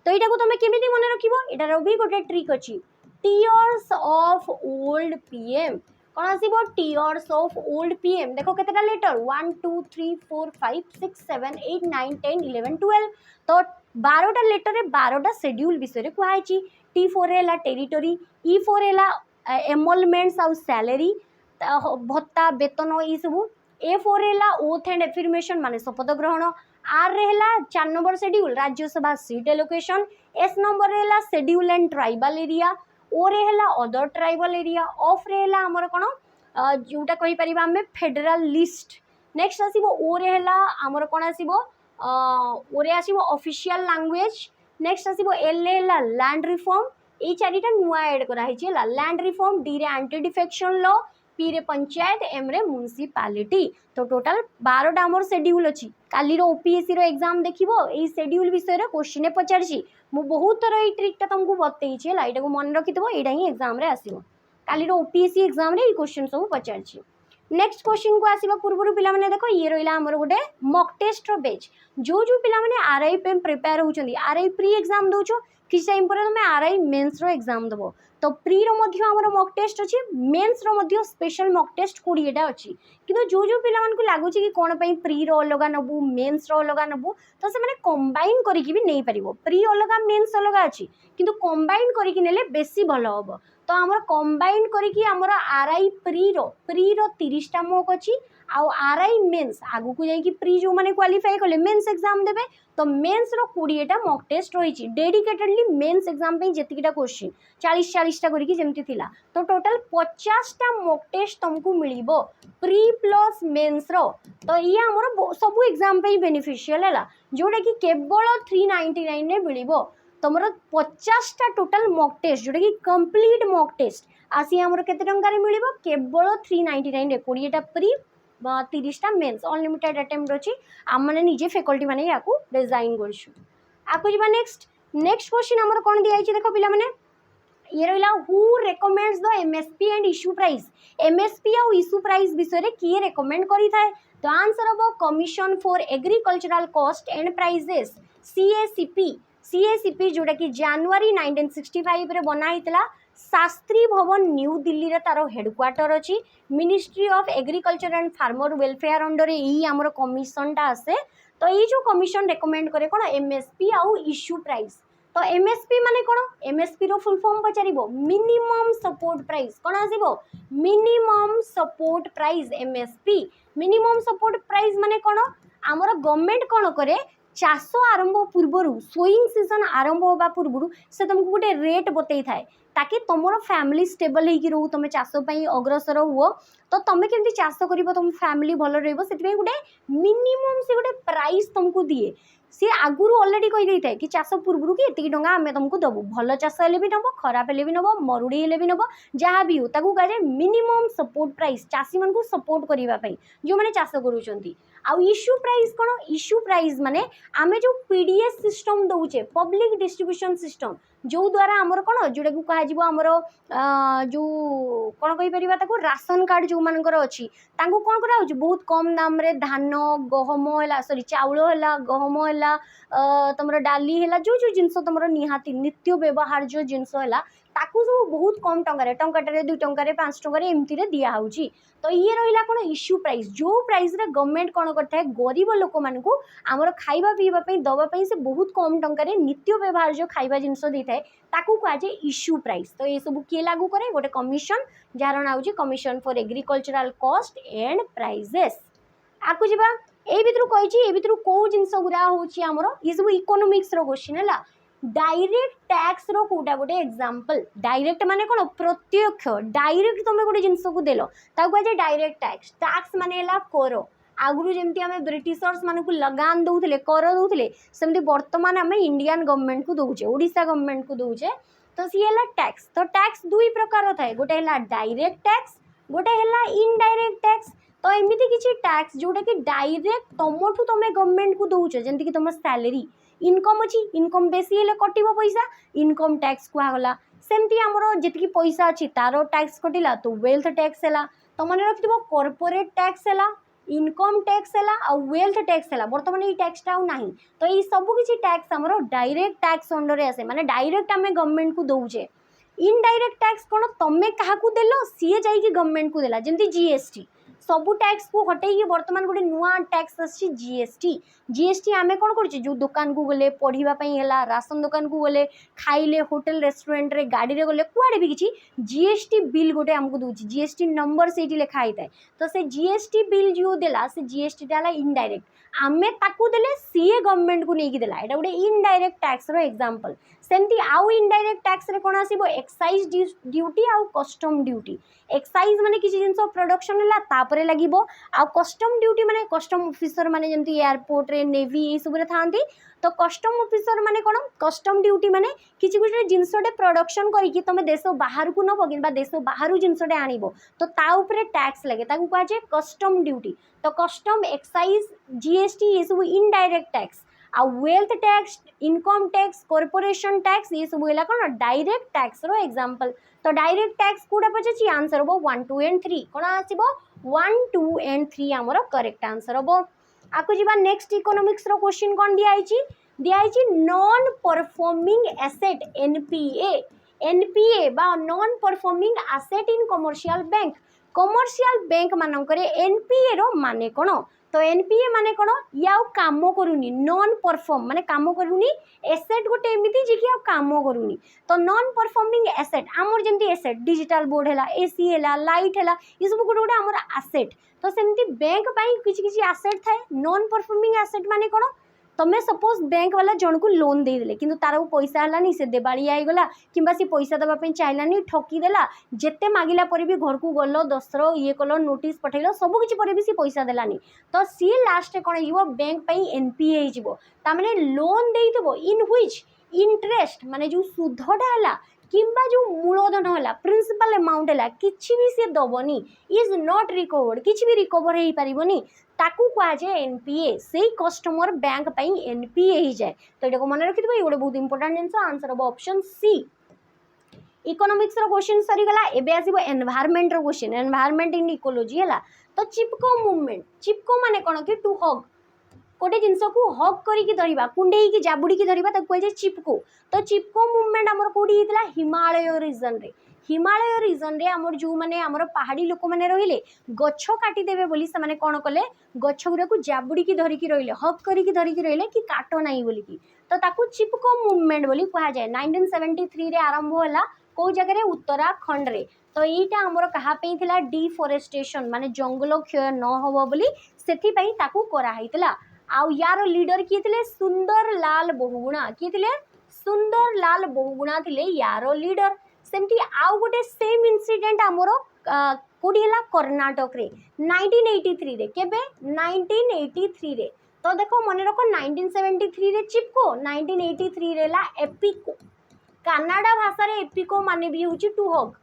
तो यहाँ तुम केमी मन रख एटार भी गोटे ट्रिक अच्छी टीयर्स ऑफ ओल्ड पीएम कौन आसो टीयर्स ऑफ ओल्ड पीएम देखो केतेटा लेटर 1 2 3 4 5 6 7 8 9 10 11 12 तो 12टा लेटर रे 12टा शेड्यूल विषय कहुई T4 है टेरिटोरी E4 है एमोलमेंट्स आउ सैलरी भत्ता वेतन ये सब A4 है ओथ एंड एफर्मेशन माने शपथ ग्रहण आर रहेला 4 number schedule Rajya Sabha seat allocation S number रहेला शेड्यूल एंड ट्राइबल एरिया ओ रहेला अदर ट्राइबल एरिया ऑफ रहेला हमर कोन जोटा कहि परिबा हमें फेडरल लिस्ट नेक्स्ट आसीबो ओ रहेला हमर कोन आसीबो ओ रे आसीबो ऑफिशियल लैंग्वेज नेक्स्ट आसीबो एल रहेला लैंड रिफॉर्म ए चारिटा नुआ ऐड करा हिचे लैंड रिफॉर्म डी रे एंटी डिफेक्शन लॉ पी रे पंचायत एम रे म्युनिसिपालिटी तो टोटल 12टा हमर शेड्यूल अछि काली रो ओपीएससी रो एग्जाम देखिबो एई शेड्यूल विषय रे क्वेश्चन पचारछि मु बहुत थर एई ट्रिक ता तुमको बतई छै एटा को मन रखितबो एटा ही एग्जाम रे आसीबो काली रो ओपीएससी एग्जाम रे ई क्वेश्चन सब पचारछि नेक्स्ट क्वेश्चन को आसीबा पूर्व पिला माने देखो ये रहिला हमर गोटे मॉक टेस्ट रो बेच जो पिला माने आरआई पे प्रिपेयर होचंदी आरआई प्री एग्जाम दोचो किछ टाइम पर तुम आरआई मेंस रो एग्जाम दबो तो प्री रो मध्य हमर मॉक टेस्ट अछि मेंस रो मध्य स्पेशल मॉक टेस्ट 20टा अछि किंतु जो पिला मन को लागु छी कि कोन पई प्री रो अलगा नबु मेंस रो अलगा नबु तो से माने कंबाइन करी कि भी नै परिबो प्री अलगा मेंस अलगा अछि किंतु कंबाइन करी कि नेले बेसी भलो होबो तो हमर कंबाइन करी कि हमर आरआई प्री रो 30टा मॉक अछि आ आरआई मेंस आगु को जाई कि प्री जो माने क्वालिफाई करले मेंस एग्जाम देबे तो मेंस रो 20टा मॉक टेस्ट रही छी डेडिकेटेडली मेंस एग्जाम पे जेतिकीटा क्वेश्चन 40-40टा करी कि जेमति थिला तो टोटल 50टा मॉक टेस्ट तुमको मिलिबो प्री प्लस मेंस रो तो ये हमर सब एग्जाम पे बेनिफिशियल हैला जोडा कि केवल 399 ने मिलिबो तुमर 50टा टोटल मॉक टेस्ट जोडा कि कंप्लीट मॉक टेस्ट आसी हमर केते टंका रे मिलिबो केवल 399 रे 20टा प्री 30टा मेंस अनलिमिटेड अटेम्प्ट अछि आम माने निजे फैकल्टी माने याकू डिजाइन करछु आकु जिबा नेक्स्ट क्वेश्चन हमर कोन दिया छै देखो पिला माने ये रहा who recommends the MSP and issue price MSP और इश्यू प्राइस विषय किए रेकमेंड करी थाए तो आंसर हम commission for agricultural cost and prices CACP जोटा कि जनवरी 1965 रे बना हितला शास्त्री भवन न्यू दिल्ली रे तारो हेडक्वार्टर अछि ministry of agriculture and farmer welfare under यही आमर कमिशन टा आसे तो ये जो कमिशन रेकमेंड करे कोन एमएसपी आउ इश्यू प्राइस तो एमएसपी माने कोन एमएसपी रो फुल फॉर्म पचारिबो मिनिमम सपोर्ट प्राइस कोन आसीबो minimum support price MSP minimum support price माने कोन आमर गवर्नमेंट कोन करे चाष आरंभ पूर्व सोइंग सीजन आरंभ होगा पूर्व से तुमको गोटे रेट बतई थाए ताकि तुम फैमिली स्टेबल होगी रो तुम चाष अग्रसर हुओ तो तुम केमती चाष कर तुम फैमिली भल रही गोटे मिनिमम से गोटे प्राइस तुमको दिए सी आगुरी ऑलरेडी कही देता है कि चाष पूर्व कि एति टंका आम तुमको दबू भल चाष भी नब खराब भी नब मरुड़ी भी नब जहाँ भी हो ताकू कह जाए मिनिमम सपोर्ट प्राइस चाषी मान सपोर्ट करने जो मैंने चाष करुँच आउ इश्यू प्राइस कौन इश्यू प्राइस माने आमे जो पीडीएस सिस्टम दौचे पब्लिक डिस्ट्रीब्यूशन सिस्टम जो द्वारा आमर कौन जोटा को कह आमर जो कौन कहीपर राशन कार्ड जो मानकर अच्छी कौन करा बहुत कम दाम रे धान गहम है सॉरी चाउल है गहम है तुम डाली है जो जो जिनस तुम निहाती नित्य व्यवहार जो जिनस है ताकू सब बहुत कम टंकार टंकाटे 2 टंकार 5 टंकार एमती दिया होची तो ये रहा कौन इश्यू प्राइस जो प्राइस रे गवर्नमेंट कौन करता गरीब लोक मानक आमर खाइबा पीवाई दवाई से बहुत कम टंकार नित्य व्यवहार जो खाइबा जिनस देता है ताकू कहुए इश्यू प्राइस तो ये सब किए लागू करे गोटे कमिशन जार ना हो commission for agricultural cost and prices आकु जीवा ए भितर कही कौ जिनस गुरा होची आमर ये सब इकोनोमिक्स रो क्वेश्चन है डायरेक्ट टैक्स रो कोटा गोटे एग्जांपल डायरेक्ट माने कोन प्रत्यक्ष डायरेक्ट तुम गोटे जिनस को देलो ताकू कह डायरेक्ट टैक्स टैक्स माने ला कर आगुरी जमती आम ब्रिटिशर्स मान को लगान दौले कर दौले सेमती बर्तमान आम इंडियन गवर्नमेंट को दौचे ओडिशा गवर्नमेंट को दौचे तो सी है टैक्स तो टैक्स दुई प्रकार थाए गोटे है डायरेक्ट टैक्स गोटे है इनडायरेक्ट टैक्स तो एमती किसी टैक्स जोटा कि डायरेक्ट तुमठू तुम गवर्नमेंट को दौच जमीक तुम सैलरी इनकम अच्छी इनकम बेसी हेले कटिबो पैसा इनकम टैक्स कहगला सेमती आमर जी पैसा अच्छी तार टैक्स कटिला तो वेल्थ टैक्स है तो मन रखिथबो कॉर्पोरेट टैक्स है इनकम टैक्स है आ वेल्थ टैक्स है बर्तमान ये टैक्सटा आउ नाही तो ये सब किसी टैक्स आमर डायरेक्ट टैक्स अंडर आसे माने डायरेक्ट आम गवर्नमेंट को दौचे इनडायरेक्ट टैक्स कौन तुम्हें क्या देल सी जा गवर्नमेंट को देला जमती जीएसटी सबू टैक्स को हटेकी बर्तमान गोटे नुआ टैक्स आसी जीएसटी आम कौन कर जो दुकान को गले पढ़ाई है राशन दुकान को गले खाइले होटेल रेस्टोरेंट रे गाड़ी रे गले कुआड़े भी किसी जीएसटी बिल गोटे आमको दूसरी जीएसटी नंबर से लिखा होता है तो से जीएसटी बिल जो देला से जीएसटी डाला इनडायरेक्ट आमे ताकू देले सीए गवर्नमेंट को नहीं देला एटा गोटे इनडायरेक्ट टैक्स रो एग्जांपल सेमती आउ इनडायरेक्ट टैक्स रे कोन आसीबो एक्साइज ड्यूटी आउ कस्टम ड्यूटी एक्साइज माने किसी जिनस प्रोडक्शन है तापरे लागिबो आ कस्टम ड्यूटी माने कस्टम ऑफिसर माने जंती एयरपोर्ट रे नेवी ए सब रे थांती तो कस्टम ऑफिसर माने कोन कस्टम ड्यूटी माने किसी गोटे जिनसटे प्रोडक्शन करिकि तुम देश बाहर को नब कि देश बाहर जिनसटे आनिबो तो ता ऊपर टैक्स लगे ताकू कह जाए कस्टम ड्यूटी तो कस्टम एक्साइज जीएसटी ये सब इनडायरेक्ट टैक्स आ wealth tax income tax corporation tax ये सब है कौन डायरेक्ट टैक्स रो एग्जांपल तो डायरेक्ट टैक्स कौटा पचार आंसर हम 1 2 and 3 कौन आसो 1 2 and 3 आमर करेक्ट आंसर हम आपको जी नेक्स्ट इकोनोमिक्स रो क्वेश्चन कौन दिखाई नॉन परफॉर्मिंग एसेट एनपीए बा non performing asset in commercial bank मानकरे एनपीए रो माने कौन तो एनपीए माने कौन या काम करूनी नॉन परफॉर्म माने काम करूनी एसेट गोटे एमती जी कि काम करूनी तो नॉन परफॉर्मिंग एसेट आमर जमती एसेट डिजिटल बोर्ड है एसी है लाइट है ये सब गोटे गोटे आमर एसेट तो सेमती बैंक किसी किसी एसेट थाए नॉन परफॉर्मिंग एसेट माने कौन तुम्हें सपोज बैंक वाला जन को लोन दे देले किंतु तार पैसा हलानी से देवाड़िया होगला कि पैसा देवाई चाहिलानी ठकीदेला जिते मागिला पर भी घर को गल दस्तर ये कल नोटिस पठेल सबकि पर भी सी पैसा देलानी तो सी लास्ट कौन हो बैंक एनपीए होने loan they in which interest माने जो सुधटा है किंबा जो मूलधन है प्रिंसिपल अमाउंट है किसी भी सी दबनी इज नॉट रिकवर्ड किसी भी रिकवर हो पारनी ताकू कह जाए एनपीए से कस्टमर बैंक एनपीए ही जाए तो ये मन रखी ये गोटे बहुत इंपोर्टेंट जिन आंसर हम ऑप्शन सी इकोनॉमिक्स रो क्वेश्चन सरी गला एबे आसीबो एनवायरनमेंट रो क्वेश्चन एनवायरनमेंट इन इकोलॉजी हला तो चिपको मूवमेंट चिपको माने कोन कि टू हग गोटे जिनस को हग करिकी धरिबा कुंडेई की जाबुड़ी की धरिबा ताको कहे चिपको तो चिपको मूवमेंट हमर कोडी हितला हिमालय रीजन रे हिमालय रीजन रे हमर जो माने हमर पहाड़ी लोक माने रहिले गच्छ काटी देबे बोली से माने कोन कले गच्छ गुरा को जाबुड़ी की धरिकी रहिले हग करिकी धरिकी रहिले कि काटो नाही बोली की तो ताको चिपको मूवमेंट बोली कहा जाय 1973 रे आरंभ होला को जगह रे उत्तराखंड रे तो एटा हमर कहा पे थिला डिफॉरेस्टेशन माने जंगल क्षय न होबो बोली सेथि पई ताको करा हितला आउ यार लीडर किए थे सुंदर लाल बहुगुणा किए थे सुंदर लाल बहुगुणा थे यार लीडर सेमती आउ गोटे सेम इनसीडेंट आमर कोडी हला कर्नाटक रे 1983 रे केबे 1983 रे तो देखो मन रखो 1973 रे चिपको 1983 रे ला एपिको कनाडा भाषा रे एपिको माने भी होची टू हग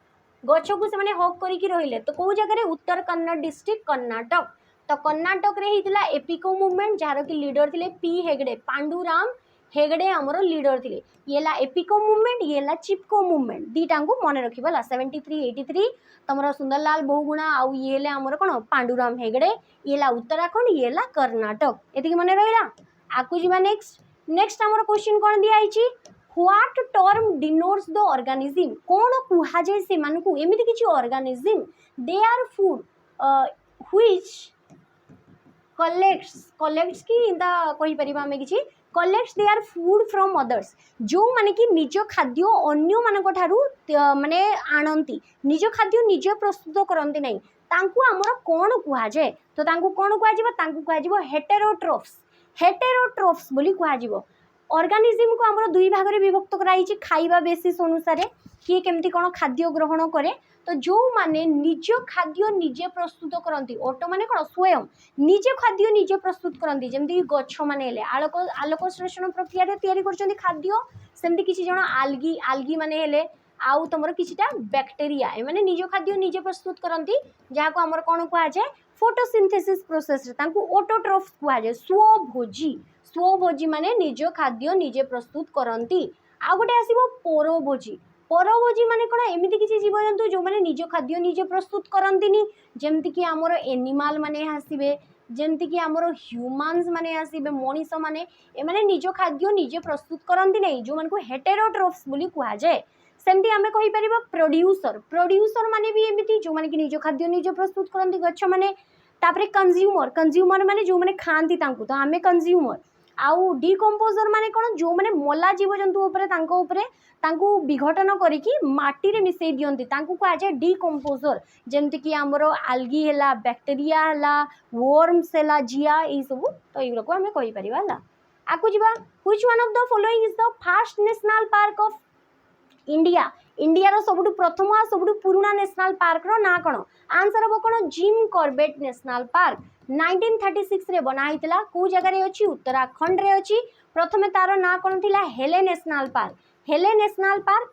गछ को से माने हग करी की रहिले तो को जगह रे उत्तर कन्नड़ डिस्ट्रिक्ट कर्नाटक तो कर्नाटक रे हितला एपिको मूवमेंट जार की लीडर थिले पी हेगड़े पांडुराम हेगड़े हमरो लीडर थिले ये ला एपिको मूवमेंट ये ला चिपको मूवमेंट दीटा को मन रखिबला 73 83 तमरो सुंदरलाल बहुगुणा आउ ये ले हमरो कोन पांडुराम हेगड़े ये ला उत्तराखंड ये ला कर्नाटक एति मन रहिला आकु जीवा नेक्स्ट हमरो क्वेश्चन कोन दिया आइची what term denotes the organism कोन कुहा जे से मान को एमिति किछि organism they are food which collects की इंदा कहि परिबा में किछि collects they are food from others जो माने कि निज खाद्य अन्य मानक ठारू माने आनंती निज खाद्य निज प्रस्तुत करंती नहीं तांकु हमर कोन कुहा जे तो तांकु कोन कुहा जिवो तांकु कुहा जिवो हेटेरोट्रोफ्स बोली कुहा जिवो ऑर्गेनिज्म को हमर दुई भाग रे विभक्त कराई छि खाइबा बेसिस अनुसार किए केमती कोन खाद्य ग्रहण करे तो जो माने निज खाद्य निजे प्रस्तुत करती ऑटो माने कोन स्वयं निजे खाद्य निजे प्रस्तुत करती जेमती गछ माने हेले आलोक संश्लेषण प्रक्रिया रे तयारी करछन्ती खाद्य सेमती किछि जण आल्गी माने हेले आउ तमर किछिटा बैक्टीरिया ए माने निज खाद्य निजे प्रस्तुत करती जहा को हमर कोन कुआ जाय फोटोसिंथेसिस प्रोसेस रे तांकु ऑटोट्रोफ्स कुआ जाय स्वभोजी माने निज खाद्य निजे प्रस्तुत करती आ गोटे आसीबो परोभोजी माने कोन एमिति किछि जीवजंतु जो माने निज खाद्य निजे प्रस्तुत करंतिनी जेमति कि हमर एनिमल माने आसीबे जेमति कि हमर ह्यूमन्स माने आसीबे मनीष माने ए माने निज खाद्य निजे प्रस्तुत करंति नै जो माने को हेटेरोट्रोफ्स बोली कुहा जाय सेमति हमें कहि परिबा प्रोड्यूसर माने भी एमिति जो माने कि निज खाद्य निजे प्रस्तुत करंति गच्छ माने तापरे कंज्यूमर माने जो माने खांती तांकु तो हमें कंज्यूमर आउ डिकम्पोजर माने कोन जो माने मला जीवजंतु उपरे तांको विघटन करिकी माटी रे मिसई दियंती तांको को आजे डिकम्पोजर जेमति कि हमरो आल्गी हैला बैक्टीरिया हैला वर्म्स हैला जिया ए सब तो एगुलो को हमें कहि परिबा ला आकु जिबा which one of the following is the first national park of India रो सबुटु प्रथम आ सबुटु पुराना नेशनल पार्क रो ना कोन आंसर हो कोन जिम कॉर्बेट नेशनल पार्क 1936 रे बना हितला को जगह रे अछि उत्तराखंड रे अछि प्रथमे तार ना कोन थिला हेले नेशनल पार्क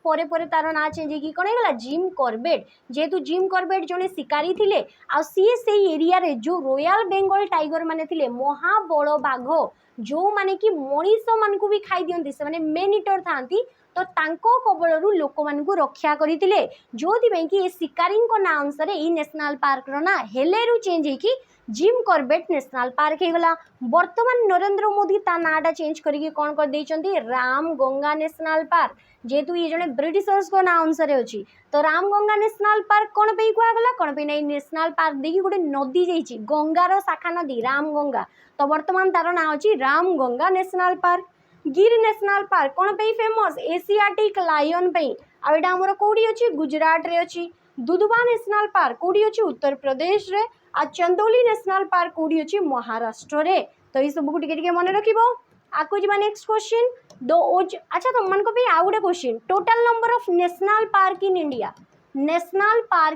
परे परे तार ना चेंज की कोन हेला जिम कॉर्बेट जेतु जिम कॉर्बेट जने शिकारी थिले आ सी सेही एरिया रे जो रॉयल बेंगल टाइगर माने थिले महाबल बाघ जो माने कि मनीष मान को भी खाई दियंती से माने मेन ईटर थांती तो तांको कबलरू लोक मान को रक्षा करथिले जोथि में कि ए शिकारी को ना अनुसार ए नेशनल पार्क रो ना हेलेरु चेंज है कि जिम कॉर्बेट नेशनल पार्क हे गला वर्तमान नरेंद्र मोदी ता नाटा चेंज करके कोन कर देचंती राम गंगा नेशनल पार्क जेतु ये जने ब्रिटिशर्स को ना अनुसार अछि तो राम गंगा नेशनल पार्क कोन पे कुआ गला कोन पे नै नेशनल पार्क देखि गोटे नदी जाईची गंगार शाखा नदी राम गंगा तो वर्तमान तार ना अछि राम गंगा नेशनल पार्क गिर नेशनल पार्क कोन पे फेमस एशियाटिक लायन पे आ एटा हमर कोडी अछि गुजरात रे अछि दुधवा नेशनल पार्क कोडी अछि उत्तर प्रदेश रे आ चंदोली नेशनल पार्क कोडी अछि महाराष्ट्र रे तो ई सब को टिके मन रखिबो आकु जिबा नेक्स्ट क्वेश्चन अच्छा तो मन को भी आ गुडे question total number of national park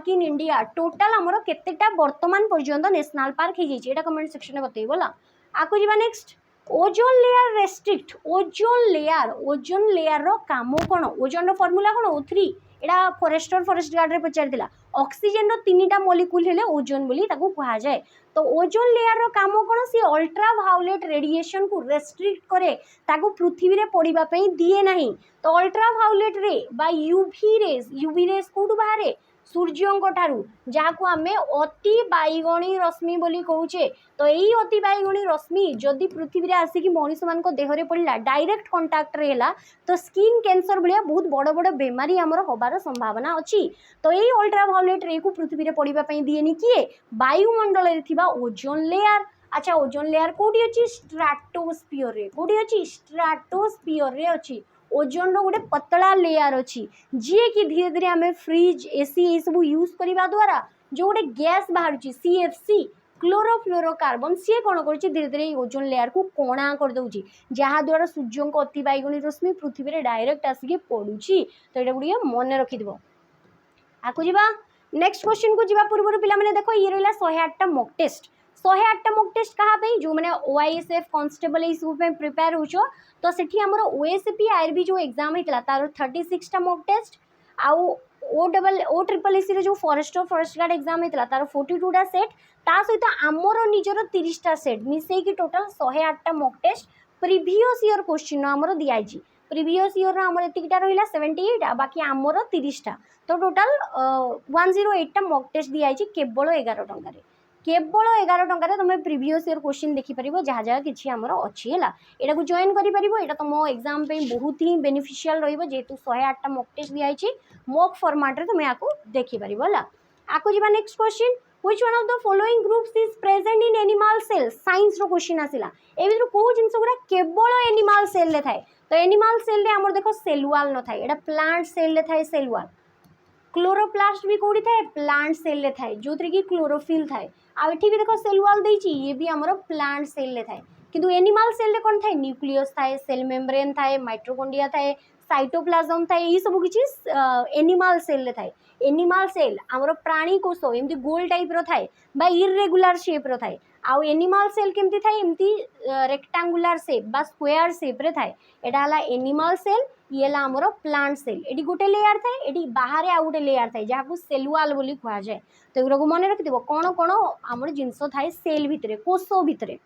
in India total हमरो केतेटा वर्तमान पर्यंत नेशनल पार्क हे जेछि एटा कमेंट सेक्शन में बतैबोला आकु जिबा next ozone layer restrict ozone layer रो काम कौन ओजोन रो फॉर्मूला कौन O3 एटा फॉरेस्ट गार्ड रे पचारथिला ऑक्सीजन रो तीनटा मॉलिक्यूल हेले ओजोन बोली ताको कहा जाए तो ओजोन लेयर रो काम कौन सी अल्ट्रा वायोलेट रेडिएशन को रेस्ट्रिक्ट करे ताको पृथ्वी रे पड़िबा पई दिए नहीं तो अल्ट्रा वायोलेट रे बा यूवी रेस कोठु बाहरे सूर्यों ठारू जहाँ आम अति बैगणी रश्मि बोली कहूचे तो यही अति बैगणी रश्मि जदि पृथ्वी आसिक मनीष मान देहरे पड़ा डायरेक्ट कंटाक्ट रेला तो स्किन कैंसर भाया बहुत बड़ बड़ बेमारी आमर हबार संभावना अच्छी तो यही अल्ट्रा वायोलेट रे को पृथ्वी पड़ापी दिएनि किए वायुमंडल में ओजोन लेयर अच्छा ओजोन लेयर कौटी अच्छी स्ट्राटोस्फियर रे कौटी अच्छी स्ट्राटोस्फियर रे अच्छी ओजोन रो गोटे पतला लेयर अच्छी जी कि धीरे धीरे आम फ्रिज एसी ये सब यूज करने द्वारा जो गोटे गैस बाहर CFC क्लोरोफ्लोरोकार्बन सी कौन कर धीरे धीरे ओजोन लेयर को कणा कर दउची जहाँ द्वारा सूर्यों को अति बैगणी रश्मि पृथ्वी रे डायरेक्ट आसिक पड़ुची तो ये गुड़िया मन रखिद आकु जीवा नेक्स्ट क्वेश्चन को जीवा पूर्व पिला माने देखो ये रहा 108टा मॉक टेस्ट 108टा मॉक टेस्ट कहाँ जो मैंने OISF कांस्टेबल ये सब प्रिपेयर हो तो सेठी हमर OSCP IRB जो एग्जाम होता तार 36टा मॉक टेस्ट आउ OSSC जो फॉरेस्ट गार्ड एग्जाम होता तार 42टा सेट ता सहित आमर निजर 30टा सेट मिसेकी टोटल 108टा mock test previous year question आमर दिखाई प्रीवियस ईयर आमर एतिकटा रहिला 78 बाकी आमर 30टा तो टोटल 108टा मॉक टेस्ट दिखाई केवल 11 टंका केवल 11 टंका तुम प्रीवियस ईयर क्वेश्चन देखिपर जहाँ जहाँ कि आमर अच्छी है यहाँ को जॉइन कर तुम एग्जाम बहुत ही बेनिफिशियल रेतु 108टा मॉक टेस्ट दिखाई मॉक फॉर्मेट तुम या देखिपर है आको जी next question which one of the following groups is present in animal cell science रो क्वेश्चन आसिला ए भीतर को जिंस गुरा केवल एनिमल सेल ले थाए तो एनिमल सेल रे हमर देखो सेल वॉल न थाए एटा प्लांट सेल ले थाए सेल वॉल क्लोरोप्लास्ट भी कोडी थाए प्लांट सेल ले थाए जोथरे की क्लोरोफिल थाए आ एठी भी देखो सेल वॉल देछि ये भी हमर प्लांट सेल ले थाए किंतु एनिमल सेल रे कोन थाए न्यूक्लियस थाए सेल मेम्ब्रेन थाए माइटोकॉन्ड्रिया थाए साइटोप्लाज्म थाए ये सब किछि एनिमल सेल ले थाए एनिमल सेल आमर प्राणी कोष एमती गोल टाइप रो थाए बा इरेगुलर शेप रो थाए आउ एनिमल सेल केमती थाए एमती रेक्टांगुलर शेप बा स्क्वायर शेप रे थाए एटा हला एनिमल सेल ये ला आमर प्लांट सेल एटी गोटे लेयर थाए एटी बाहर आ गोटे लेयर थाए जहाँ को सेल वॉल बोली कहा जाए तो एगुरा को मन रखिथिबो कोन कोन आमर जिंस थाए सेल भितरे कोष भितरे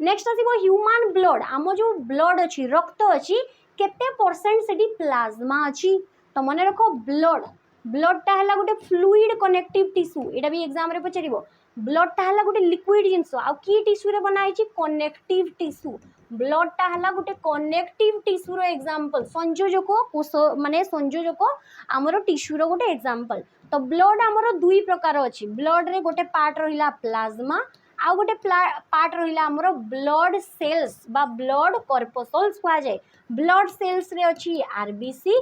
नेक्स्ट आसीबो ह्यूमन ब्लड आम जो ब्लड अछि रक्त अछि केते परसेंट सेठी प्लाज्मा अछि तो मन रखो ब्लड टा हला गोटे फ्लूइड कनेक्टिव टिश्यू एटा भी एग्जाम रे पचारिबो ब्लड टा हला गोटे लिक्विड जिंस आ की टिश्यू रे बना आइछि कनेक्टिव टिश्यू ब्लड टा हला गोटे कनेक्टिव टिश्यू रो एग्जांपल संयोजक कोष माने संयोजक हमरो टिश्यू रो गोटे एग्जांपल तो ब्लड हमरो दुई प्रकार अछि ब्लड रे गोटे पार्ट रहिला प्लाज्मा आ गोटे पार्ट रहिला हमरो ब्लड सेल्स बा ब्लड कर्पसल्स कहा जाए ब्लड सेल्स रे अछि RBC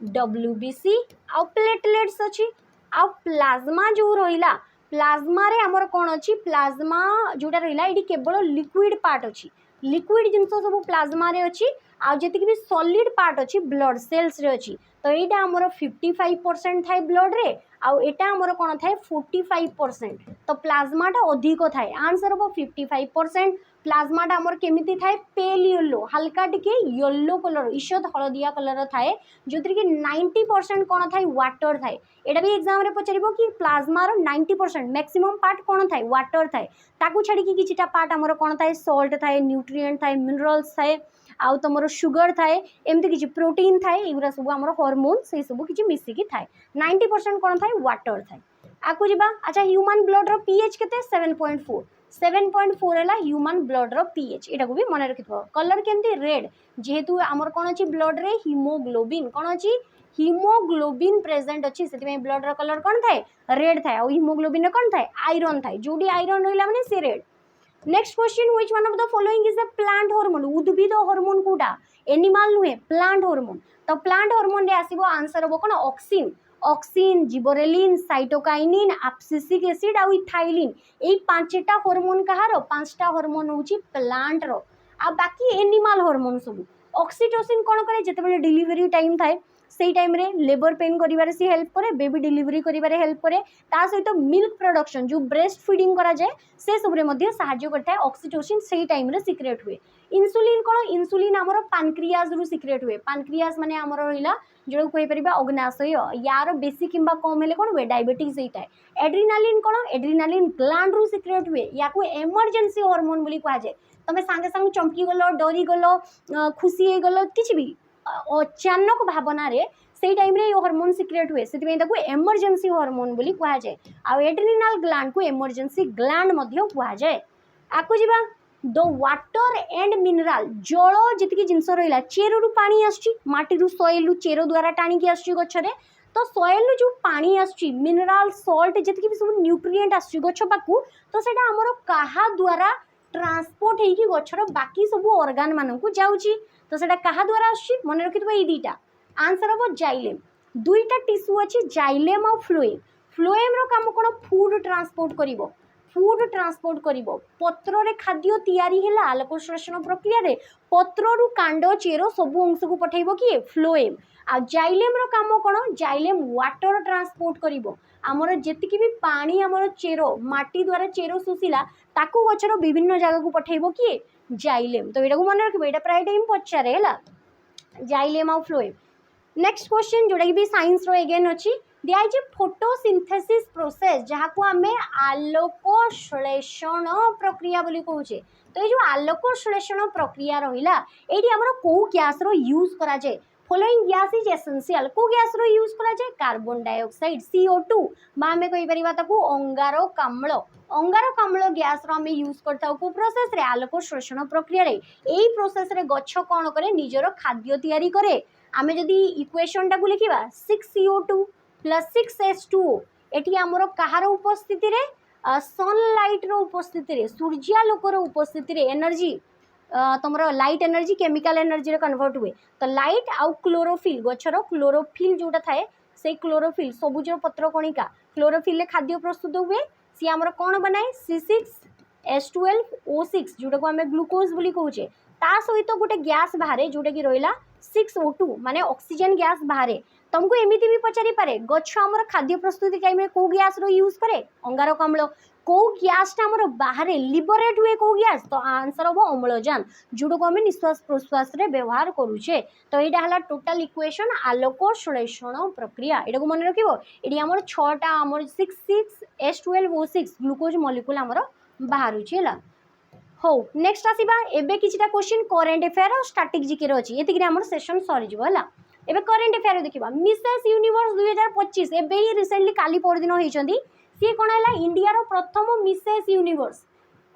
WBC आ प्लेटलेट्स अच्छी आ प्लाज्मा जो रहिला प्लाज्मा रे हमर कोन अच्छी प्लाज्मा जोटा रहिला एटी केवल लिक्विड पार्ट अच्छी लिक्विड जिंस सब प्लाज्मा रे अच्छी आ जेतिक भी सॉलिड पार्ट अच्छी ब्लड सेल्स रे अच्छी तो एटा हमर 55% थाए ब्लड रे आ एटा हमर कोन थाए 45% तो प्लाज्मा टा अधिक थाए आंसर हो 55% प्लाज्मा टा हमर केमिति थाए पेल येलो हल्का टिके येलो कलर ईषद हलदिया कलर थाए जोतिर कि 90% कोन थाए वाटर थाए एटा भी एग्जाम रे पचारिबो कि प्लाज्मा रो 90% मैक्सिमम पार्ट कोन थाए वाटर थाए ताकू छाडी कि किछिटा पार्ट हमर कोन थाए सॉल्ट थाए न्यूट्रिएंट थाए मिनरल्स थाए आउ तुम सुगर थाए एमती किसी प्रोटीन थाए एगुरा सब आम हॉर्मोन से सब किसी मिसिकी थाए 90% कौन थाए वाटर थाए आकु जीवा अच्छा ह्यूमन ब्लड रो पीएच केते 7.4 है ह्यूमन ब्लड रो पीएच एटा को भी मन रखिथो कलर केमती रेड जेहेतु आमर कोन अछि ब्लड रे हीमोग्लोबिन कोन अछि हीमोग्लोबिन प्रेजेंट अछि सेति ब्लड रो कलर कोन थाए रेड थाए और हीमोग्लोबिन कोन थाए आयरन थाए जोडी आयरन रहिला माने से red next question which one of the following is a plant hormone उद्भिद हार्मोन कोटा एनिमल नुहे प्लांट हार्मोन तो प्लांट हार्मोन रे आसीबो आंसर हो कोन auxin auxin gibberellin cytokinin abscisic acid आ इथाइलिन एई पांचटा हार्मोन कहारो पांचटा हार्मोन होची प्लांट रो आ बाकी एनिमल हार्मोन सब ऑक्सीटोसिन कोन करे जते बेले डिलीवरी टाइम थाए से टाइम रे लेबर पेन करिवारे सी हेल्प करे, बेबी डिलीवरी करिवारे हेल्प करे, ता सहित मिल्क प्रोडक्शन जो ब्रेस्ट फीडिंग करा जाए से सब रे मध्य सहाय्य करता है। ऑक्सीटोसिन से टाइम रे सीक्रेट हुए। इंसुलिन कौन, इंसुलिन आमर पानक्रियाज रु सीक्रेट हुए। पानक्रियाज माने आमर रहिला जो कहि परिबा अग्नाशय, यार बेसी किंबा कम हेले कौन हुए डायबिटीज होता है। एड्रिनालिन कौन, एड्रिनालिन ग्लैंड रु सीक्रेट हुए। या को इमरजेंसी हार्मोन बोली कहा जाए। तमे सांगे सांग चमकी गलो, डरी गलो, खुशी गलो, किछि भी अचानक भावना रे से टाइम रे हार्मोन सीक्रेट हुए, से ताको इमरजेंसी हार्मोन बोली कहा जाए। आ एड्रिनाल ग्लैंड को इमरजेंसी ग्लैंड मध्य कहा जाए। आकु जिबा द वाटर एंड मिनराल, जल जितकी जिनस रहा चेरु पानी आसुची, माटी सॉइल चेर द्वारा टाणिकी आसुची गछरे, तो सॉइल जो पानी आसुची मिनराल सॉल्ट जितकी भी सब न्यूट्रिएंट आसुची गछ पाकू, तो सेटा हमर काहा द्वारा ट्रांसपोर्ट हेकी गछर बाकी सब ऑर्गन मानकू जाउची। तो सेटा काहा द्वारा आसुची मन रखितबा ए दीटा आंसर हम जाइलेम। दुईटा टिश्यू अच्छी जाइलेम और फ्लोएम। फ्लोएम रो काम कोन, फूड ट्रांसपोर्ट करिवो, फूड ट्रांसपोर्ट करिवो। पत्र रे खाद्य तैयारी हैला आलोक श्लेषण प्रक्रिया रे पत्र रु कांड चेर सब अंश को पठेइबो कि फ्लोएम। आ जाइलेम रो काम कोन, जाइलेम वाटर ट्रांसपोर्ट करिवो। हमर जेतिकी भी पानी हमर चेरो माटी द्वारा चेरो सुसिला ताकू गछर विभिन्न जगह को पठेइबो कि जाइलेम। तो एटा को मन रखिबो, एटा प्राय टाइम पचारे हैला जाइलेम और फ्लोएम। नेक्स्ट क्वेश्चन जोटा कि भी साइंस रो अगेन अच्छी दिया फोटोसिंथेसिस प्रोसेस जहाँ को आम आलोक श्लेषण प्रक्रिया बोली कहूचे। तो ये जो आलोक श्लेषण प्रक्रिया रहा ये आमर कौ गैस रो यूज करा जाए। फॉलोइंग गैस इज एसेंशियल, को गैस रो यूज करा जाए, कार्बन डाइऑक्साइड CO2 बा आमे कहि परिबा ताकू अंगारकाम्ल। अंगारकाम्ल गैस रो आमे यूज करता को प्रोसेस रे आलोक श्लेषण प्रक्रिया रे। एई प्रोसेस रे गच्छ कोन करे निजरो खाद्य तैयारी करे। आमे जदी इक्वेशन टाकू लिखिबा 6CO2 + 6H2O, एटी आमर कहार उपस्थिति रे सनलाइट रो उपस्थिति रे सूर्यालोक रो उपस्थिति रे एनर्जी तुमर लाइट एनर्जी केमिकल एनर्जी रे कन्वर्ट हुए। तो लाइट आउ क्लोरोफिल गछर क्लोरोफिल जोटा थाए से क्लोरोफिल सबुज पत्र कणिका क्लोरोफिल ले खाद्य प्रस्तुत हुए। सी आमर कोन बनाए C6H12O6 जोटा को आमे ग्लूकोज बोली कहूचे। ता सहित गोटे गैस बाहर जोटा कि रहिला 6O2 माने ऑक्सीजन गैस बाहर। तुमको एमती भी पचारि पारे गच्छ आमर खाद्य प्रस्तुति टाइम में को गैस रो यूज करे, अंगारकाम्ल। को गैस टा आमर बाहर लिबरेट हुए को गैस, तो आंसर हम अम्लजान जोटा को आम निश्वास प्रश्वास रे व्यवहार करूचे। तो यहाँ है टोटाल इक्वेशन आलोक श्लेषण प्रक्रिया। यहाँ को मन रखिबो, ये आमर 6टा आमर 6H12O6 ग्लूकोज मॉलिक्यूल आमर बाहरुची हैला। हो नेक्स्ट आसीबा एबे किछटा क्वेश्चन करेंट अफेयर और स्टैटिक जीके रो अछि। एतिकरे हमर सेशन सरी जिवो हैला। एबे करेंट अफेयर देखिबा मिसेस यूनिवर्स 2025 एबे ही रिसेंटली काली पर दिन होइचंदी। सी कोन हैला इंडिया रो प्रथम मिसेस यूनिवर्स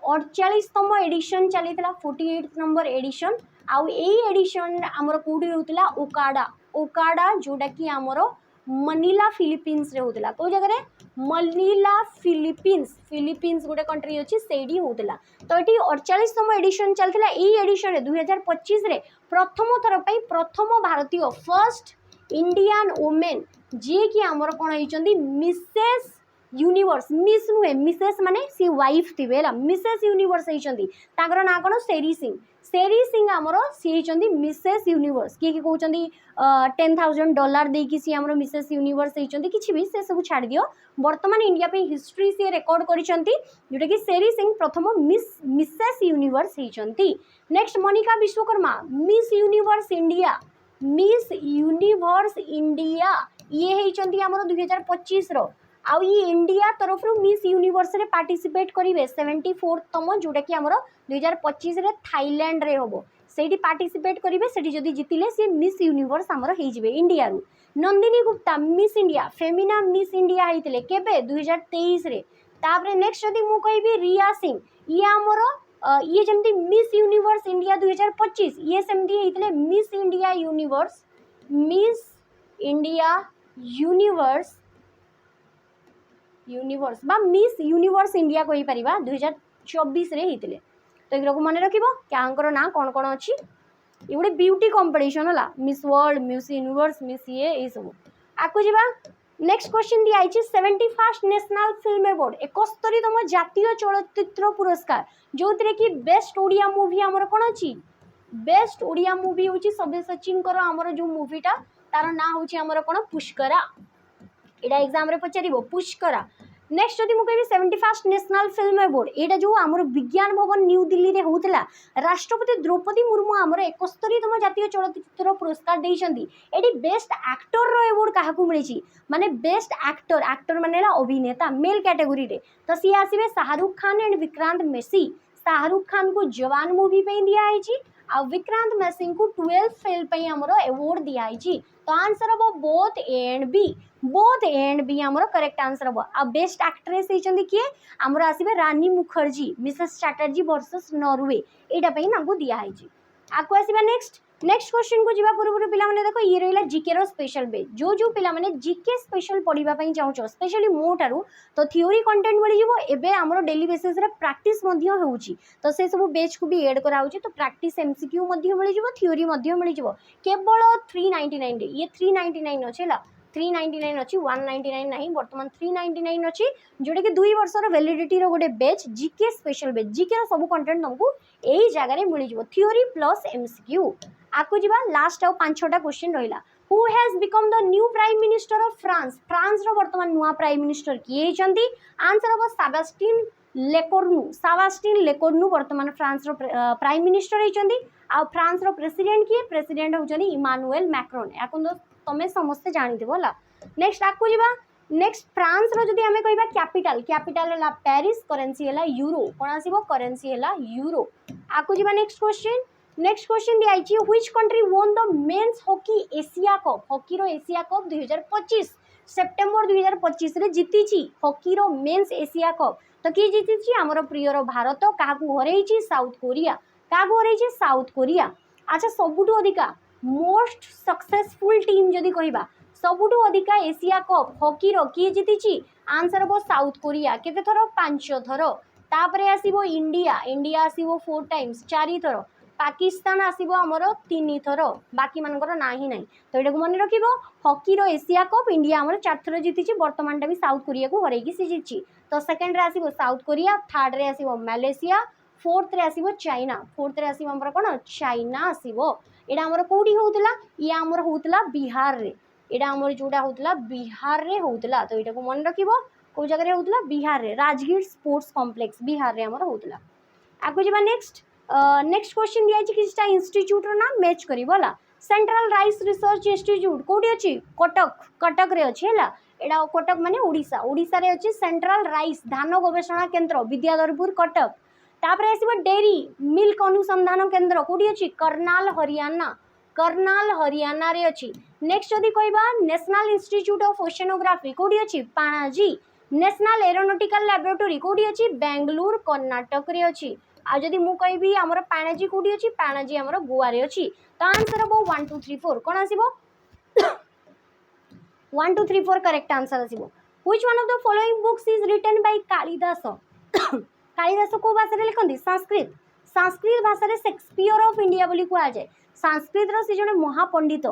48तम एडिशन चलीतला 48 नंबर एडिशन। आउ एई एडिशन हमर कोडी होतला ओकाडा, ओकाडा जोटा कि हमर मनीला फिलीपींस रे होतला। तो जगह रे मनीला फिलीपींस, फिलीपींस गोटे कंट्री अच्छी सेडी होतला। तो ये 48तम एडिशन चलता। यही एडिशन 2025 रे प्रथम थर पे प्रथम भारतीय फर्स्ट इंडियन वुमेन जी कि आमर कौन होती मिसेस यूनिवर्स। मिस नुहे मिसेस माने सी वाइफ थी मिसेस यूनिवर्स होती ना कौन सेरी सिंह। सेरी सिंह आमर सी होती मिसेस यूनिवर्स। किए कहते $10,000 देकी सी आमर मिसेस यूनिवर्स होती किसी भी से सब छाड़ दियो। वर्तमान इंडिया पे हिस्ट्री से रेकर्ड करिसेंती जोटा कि सेरी सिंह प्रथम मिसेस यूनिवर्स होती। Next Manika Vishwakarma miss Universe India, miss Universe India ये होती आमर 2025 रो। आउ ये इंडिया तरफ मिस यूनिवर्स रे पार्टिसिपेट करेंगे 74तम जोटा कि आमर 2025 रे थाईलैंड रे होबो। सेठी पार्टिसिपेट करेंगे, सेठी जदि जितिले सी मिस यूनिवर्स आमर होइजिबे इंडिया रु। Nandini Gupta Miss India Femina Miss India होइतिले केबे 2023 रे। तापरे नेक्स्ट जदि मु कहबी रिया सिंह ये आमर ये जमती मिस यूनिवर्स इंडिया 2025 ये सेमती होइतिले Miss India Universe, Miss India Universe Universe बा मिस यूनिवर्स इंडिया कहि परिबा 2024 रे हितले। तो एगरो को मन रखिबो क्यांकर ना कोन कोन अछि। ये गोटे ब्यूटी कंपटीशन होला miss world, miss universe, miss ये सब। आकु जिबा नेक्स्ट क्वेश्चन दिया आइछि 71st नेशनल फिल्म अवार्ड 71तम जातीय चलचित्र पुरस्कार जोतरे कि बेस्ट ओडिया मूवी हमर कोन अछि। बेस्ट ओडिया मूवी होछि सब्य सचिन कर हमर जो मूवीटा तार ना हूँ आमर कौन पुष्करा एटा एग्जाम रे पचारिबो पुष्करा। नेक्स्ट जदि मुझे 71st नेशनल फिल्म अवार्ड एटा जो आमर विज्ञान भवन न्यू दिल्ली रे होतला राष्ट्रपति द्रौपदी मुर्मू आमर 71तम जातीय चलचित्र पुरस्कार देइछंदी। एटी बेस्ट एक्टर रो अवार्ड काहाकू मिलिछि माने बेस्ट एक्टर एक्टर माने अभिनेता मेल कैटेगरी रे तो सी आसीबे शाहरुख खान एंड विक्रांत मेसी। शाहरुख खान को जवान मूवी पे दिया है आ विक्रांत मेसी को 12 फेल पे हमर अवार्ड दिया है। तो आंसर हम बोथ ए एंड बी हमर करेक्ट आंसर हम। आ बेस्ट एक्ट्रेस होइछंदी किए हमर आसीबे Rani Mukherjee Mrs Chatterjee versus Norway एटा पे नामको दिया है। आको आसीबा नेक्स्ट क्वेश्चन को जीवा पूर्व पिला माने देखो ये रहिला जीके रो स्पेशल बेच जो पिला माने जीके स्पेशल पढ़िबा पई चाहूछो स्पेशली मो ठारू तो थ्योरी कंटेंट मिल जिवो एबे हमरो डेली बेसिस रे प्रैक्टिस मध्य होउची तो से सब बेच को भी ऐड करा होउची तो प्रैक्टिस एमसीक्यू मध्य मिल जिवो थ्योरी मध्य मिल जिवो केवल 399 रे ये 399 अछि ला 399 अच्छी 199 नहीं बर्तमान 399 अच्छी जोटा कि 2 वर्षर वैलिडिटी रो गोटे बेच जीके स्पेशल बेच जीके रो सब कंटेंट तुमको यही जगह रे मिल जिवो थ्योरी प्लस एमसीक्यू। आको जीवा लास्ट आउ 5-6टा क्वेश्चन रहिला। Who has become the new prime minister of France France रो वर्तमान नुआ प्राइम मिनिस्टर किए हेचंती आंसर हम साबास्टिन लेकोर्नु वर्तमान फ्रांस रो प्राइम मिनिस्टर हेचंती आ फ्रांस रो प्रेसिडेंट किए प्रेसिडेंट होचंती इमानुएल मैक्रोन याको तमे समस्त जानि देबो ला। नेक्स्ट आको जीवा नेक्स्ट फ्रांस रो जदी हमें कहबा कैपिटल हला पेरिस करेंसी हला यूरो कोन आसीबो करेंसी हला यूरो। आको जीवा नेक्स्ट क्वेश्चन दिया है which country won the men's hockey Asia cup hockey रो एशिया कप 2025 सेप्टेम्बर 2025 रे जीतीची हॉकी रो मेंस एशिया कप तो किए जीतीची हमर प्रियर भारत काहाकू हरैची साउथ कोरिया। अच्छा सबुठु अधिका मोस्ट सक्सेसफुल टीम जदी कहबा सबुठु अधिका एशिया कप हॉकी रो किए जीतीची आंसर हो साउथ कोरिया केते थरो 5 थरो तापरे आसीबो इंडिया आसीबो 4 टाइम्स 4 थरो पाकिस्तान आसीबो हमर 3 थरो बाकी मानकर नाही नाही तो एटा को मन रखिबो हॉकी रो एशिया कप इंडिया हमर 4 थरो जीतीची वर्तमान टा भी साउथ कोरिया को हरैकी से जीतची तो सेकंड रे आसीबो साउथ कोरिया थर्ड रे आसीबो मलेशिया फोर्थ रे आसीबो चाइना फोर्थ रे आसीबो हमर कोन चाइना आसीबो। एटा हमर कोडी होउतला ये हमर होउतला बिहार रे एटा हमर जोटा होउतला बिहार रे होउतला तो एटा को मन रखिबो को जगह रे होउतला बिहार रे राजगीर स्पोर्ट्स कॉम्प्लेक्स बिहार रे हमर होउतला। आगो जेबा नेक्स्ट क्वेश्चन दिया किछटा इंस्टीट्यूट रो नाम मैच करिवला सेंट्रल राइस रिसर्च इंस्टीट्यूट कोडी अछि कटक रे अछि हला एडा कटक माने ओडिसा रे अछि सेंट्रल राइस धान गवेषणा केंद्र विद्याधरपुर कटक तापरे आसीबो डेयरी मिल्क अनुसंधान केंद्र कोडी अछि कर्नाल हरियाणा रे अछि। नेक्स्ट जदी कहबा नेशनल इंस्टीट्यूट ऑफ ओशेनोग्राफी कोडी अछि पाणाजी नेशनल एरोनॉटिकल लैबोरेटरी कोडी अछि बेंगलुरु कर्नाटक रे अछि। आ जदी मु कहबी हमर पाणाजी कोडी अछि पाणाजी हमर गोवा रे अछि तो आंसर हो 1 2 3 4 कोन आसीबो 1 2 3 4 करेक्ट आंसर आसीबो। Which one of the following books is written by Kalidas Kalidas को भाषा रे लिखंदी संस्कृत भाषा रे शेक्सपियर ऑफ इंडिया बोली कुआ जाय संस्कृत रो से जने महापंडित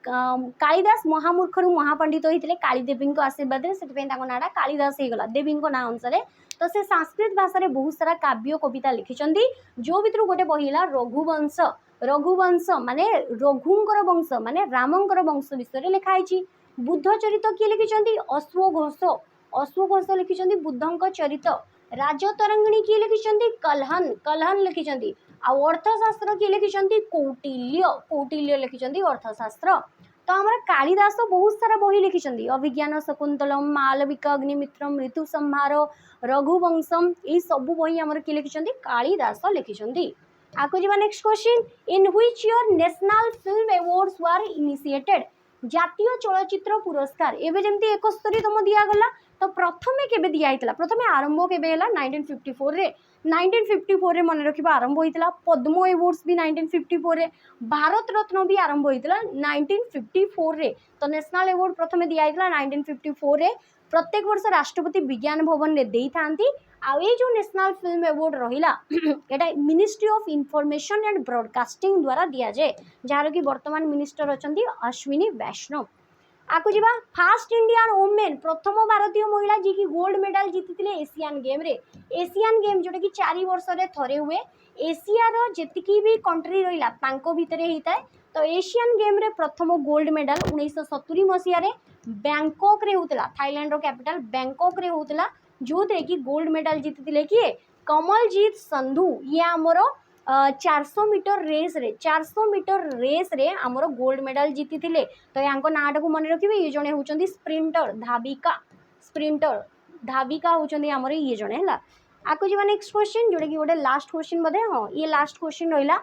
कालिदास महामूर्खरु महापंडित होइतिले काली देवी को आशीर्वाद रे सेति ताको नाडा कालिदास हे गला देवी को ना अनुसार तो से संस्कृत भाषा रे बहुत सारा काव्य कविता लिखिचंदी जो भितर गोटे बहिला रघुवंश माने रघुंकर वंश माने रामंकर वंश विषय रे लिखा आइची। बुद्ध चरित किए लिखिचंदी अश्वघोष लिखिचंदी बुद्धंक चरित राजतरंगिणी किए लिखिचंदी कल्हन लिखिचंदी आ अर्थशास्त्र किए लिखिचंदी कौटिल्य लिखिचंदी अर्थशास्त्र। तो हमर कालिदास बहुत सारा बही लिखिचंदी अभिज्ञान शकुंतलम मालविका अग्निमित्रम ऋतु संहार रघुवंशम ए सब बही हमर किए लिखिचंदी कालिदास लिखिचंदी। आको जीवा next question in which year national film awards were initiated जातीय चलचित्र पुरस्कार एबे जेमती 71तम दिया गला तो प्रथमे केबे दिया हितला प्रथमे आरंभ केबे हला 1954 रे मन रखिबा आरंभ होइतला पद्म अवार्ड्स भी 1954 रे भारत रत्न भी आरंभ होइतला 1954 रे तो नेशनल अवार्ड प्रथमे दिया हितला 1954 रे प्रत्येक वर्ष राष्ट्रपति विज्ञान भवन रे देई थांती आ ए जो नेशनल फिल्म अवार्ड रहिला एटा ministry of information and broadcasting द्वारा दिया जाए जहार कि वर्तमान मिनिस्टर अछंती अश्विनी वैष्णव। आको जीवा फास्ट इंडियन वुमेन प्रथम भारतीय महिला जी की गोल्ड मेडल जीतिथिले एशियन गेम जोटा कि 4 वर्ष रे थरे हुए एशिया रो जेतिकी भी कंट्री रहिला तांको भितरे हिताय तो एशियन गेम रे प्रथम गोल्ड मेडल 1970 मसीह बैंकॉक रे होतला थाईलैंड रो कैपिटल बैंकॉक रे होतला जो थे कि गोल्ड मेडल जीतिले किए कमलजीत संधू ये आमर 400 मीटर रेस रे आमर गोल्ड मेडल जीति तो यहाँ नाटा को मन रखिए ये जड़े होती धाविका होती आमर ये जड़े है आपको जी नेक्स्ट क्वेश्चन जोटा कि गोटे लास्ट क्वेश्चन बोधे हाँ ये लास्ट क्वेश्चन रहा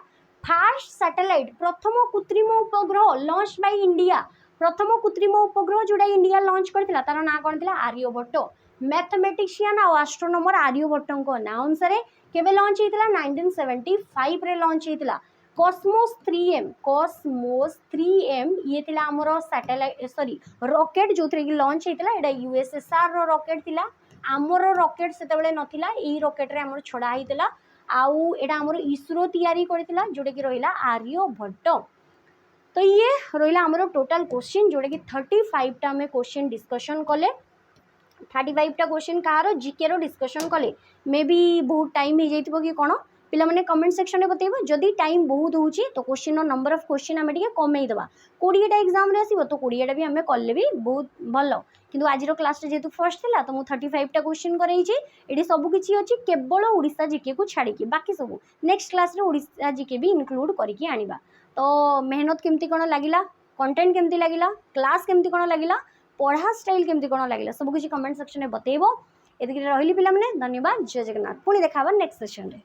फास्ट सैटेलाइट प्रथम कृत्रिम उपग्रह लॉन्च बाय इंडिया प्रथम कृत्रिम उपग्रह जोड़ा इंडिया लॉन्च करथिला तार ना कौन थिला आर्यभट्ट मैथमेटिशियन और एस्ट्रोनॉमर आर्यभट्ट ना अनुसार केबे लॉन्च होता 1975 रे लॉन्च होता कॉस्मोस 3M ये थिला हमरो सैटेलाइट सॉरी रॉकेट जो थ्रे कि लॉन्च होता एटा यूएसएसआर रो रॉकेट थिला आमर रॉकेट सेतेबेले नथिला ई रॉकेट रे हमर छड़ा होता आउ एटा हमर इसरो तैयारी करथिला जोटा कि रहिला आर्यभट्ट तो ये रहा आमर टोटाल क्वेश्चन जोटा कि 35 टा आम क्वेश्चन डिस्कशन कले 35 टा क्वेश्चन कहार जीके रो डिस्कशन कले मे बी बहुत टाइम हो जाइथिबो कि कोन पिला माने कमेंट सेक्शन में बतेइबो जदि टाइम बहुत होउची तो क्वेश्चन रो नंबर ऑफ क्वेश्चन आमे टिके कमेइ देबा 20 टा एग्जाम रे आसीबो तो 20 टा भी आमे कल्ले भी बहुत भलो किंतु आज रो क्लास रे जेतु फर्स्ट थिला तो मु 35 टा क्वेश्चन करई छी एडी सब किछि अछि केवल ओडिसा जीके को छाड़ी के बाकी सब नेक्स्ट क्लास रे ओडिसा जीके भी इंक्लूड करके आनिबा तो मेहनत केमती कौन लगिला कंटेंट केमती लगिला क्लास केमती कौन लगिला पढ़ा स्टाइल केमती कौन लगिला सब किसी कमेंट सेक्शन में बतेइबो एतिक रहिली पिला माने धन्यवाद जय जगन्नाथ पुणी देखा नेक्स्ट सेशन रे।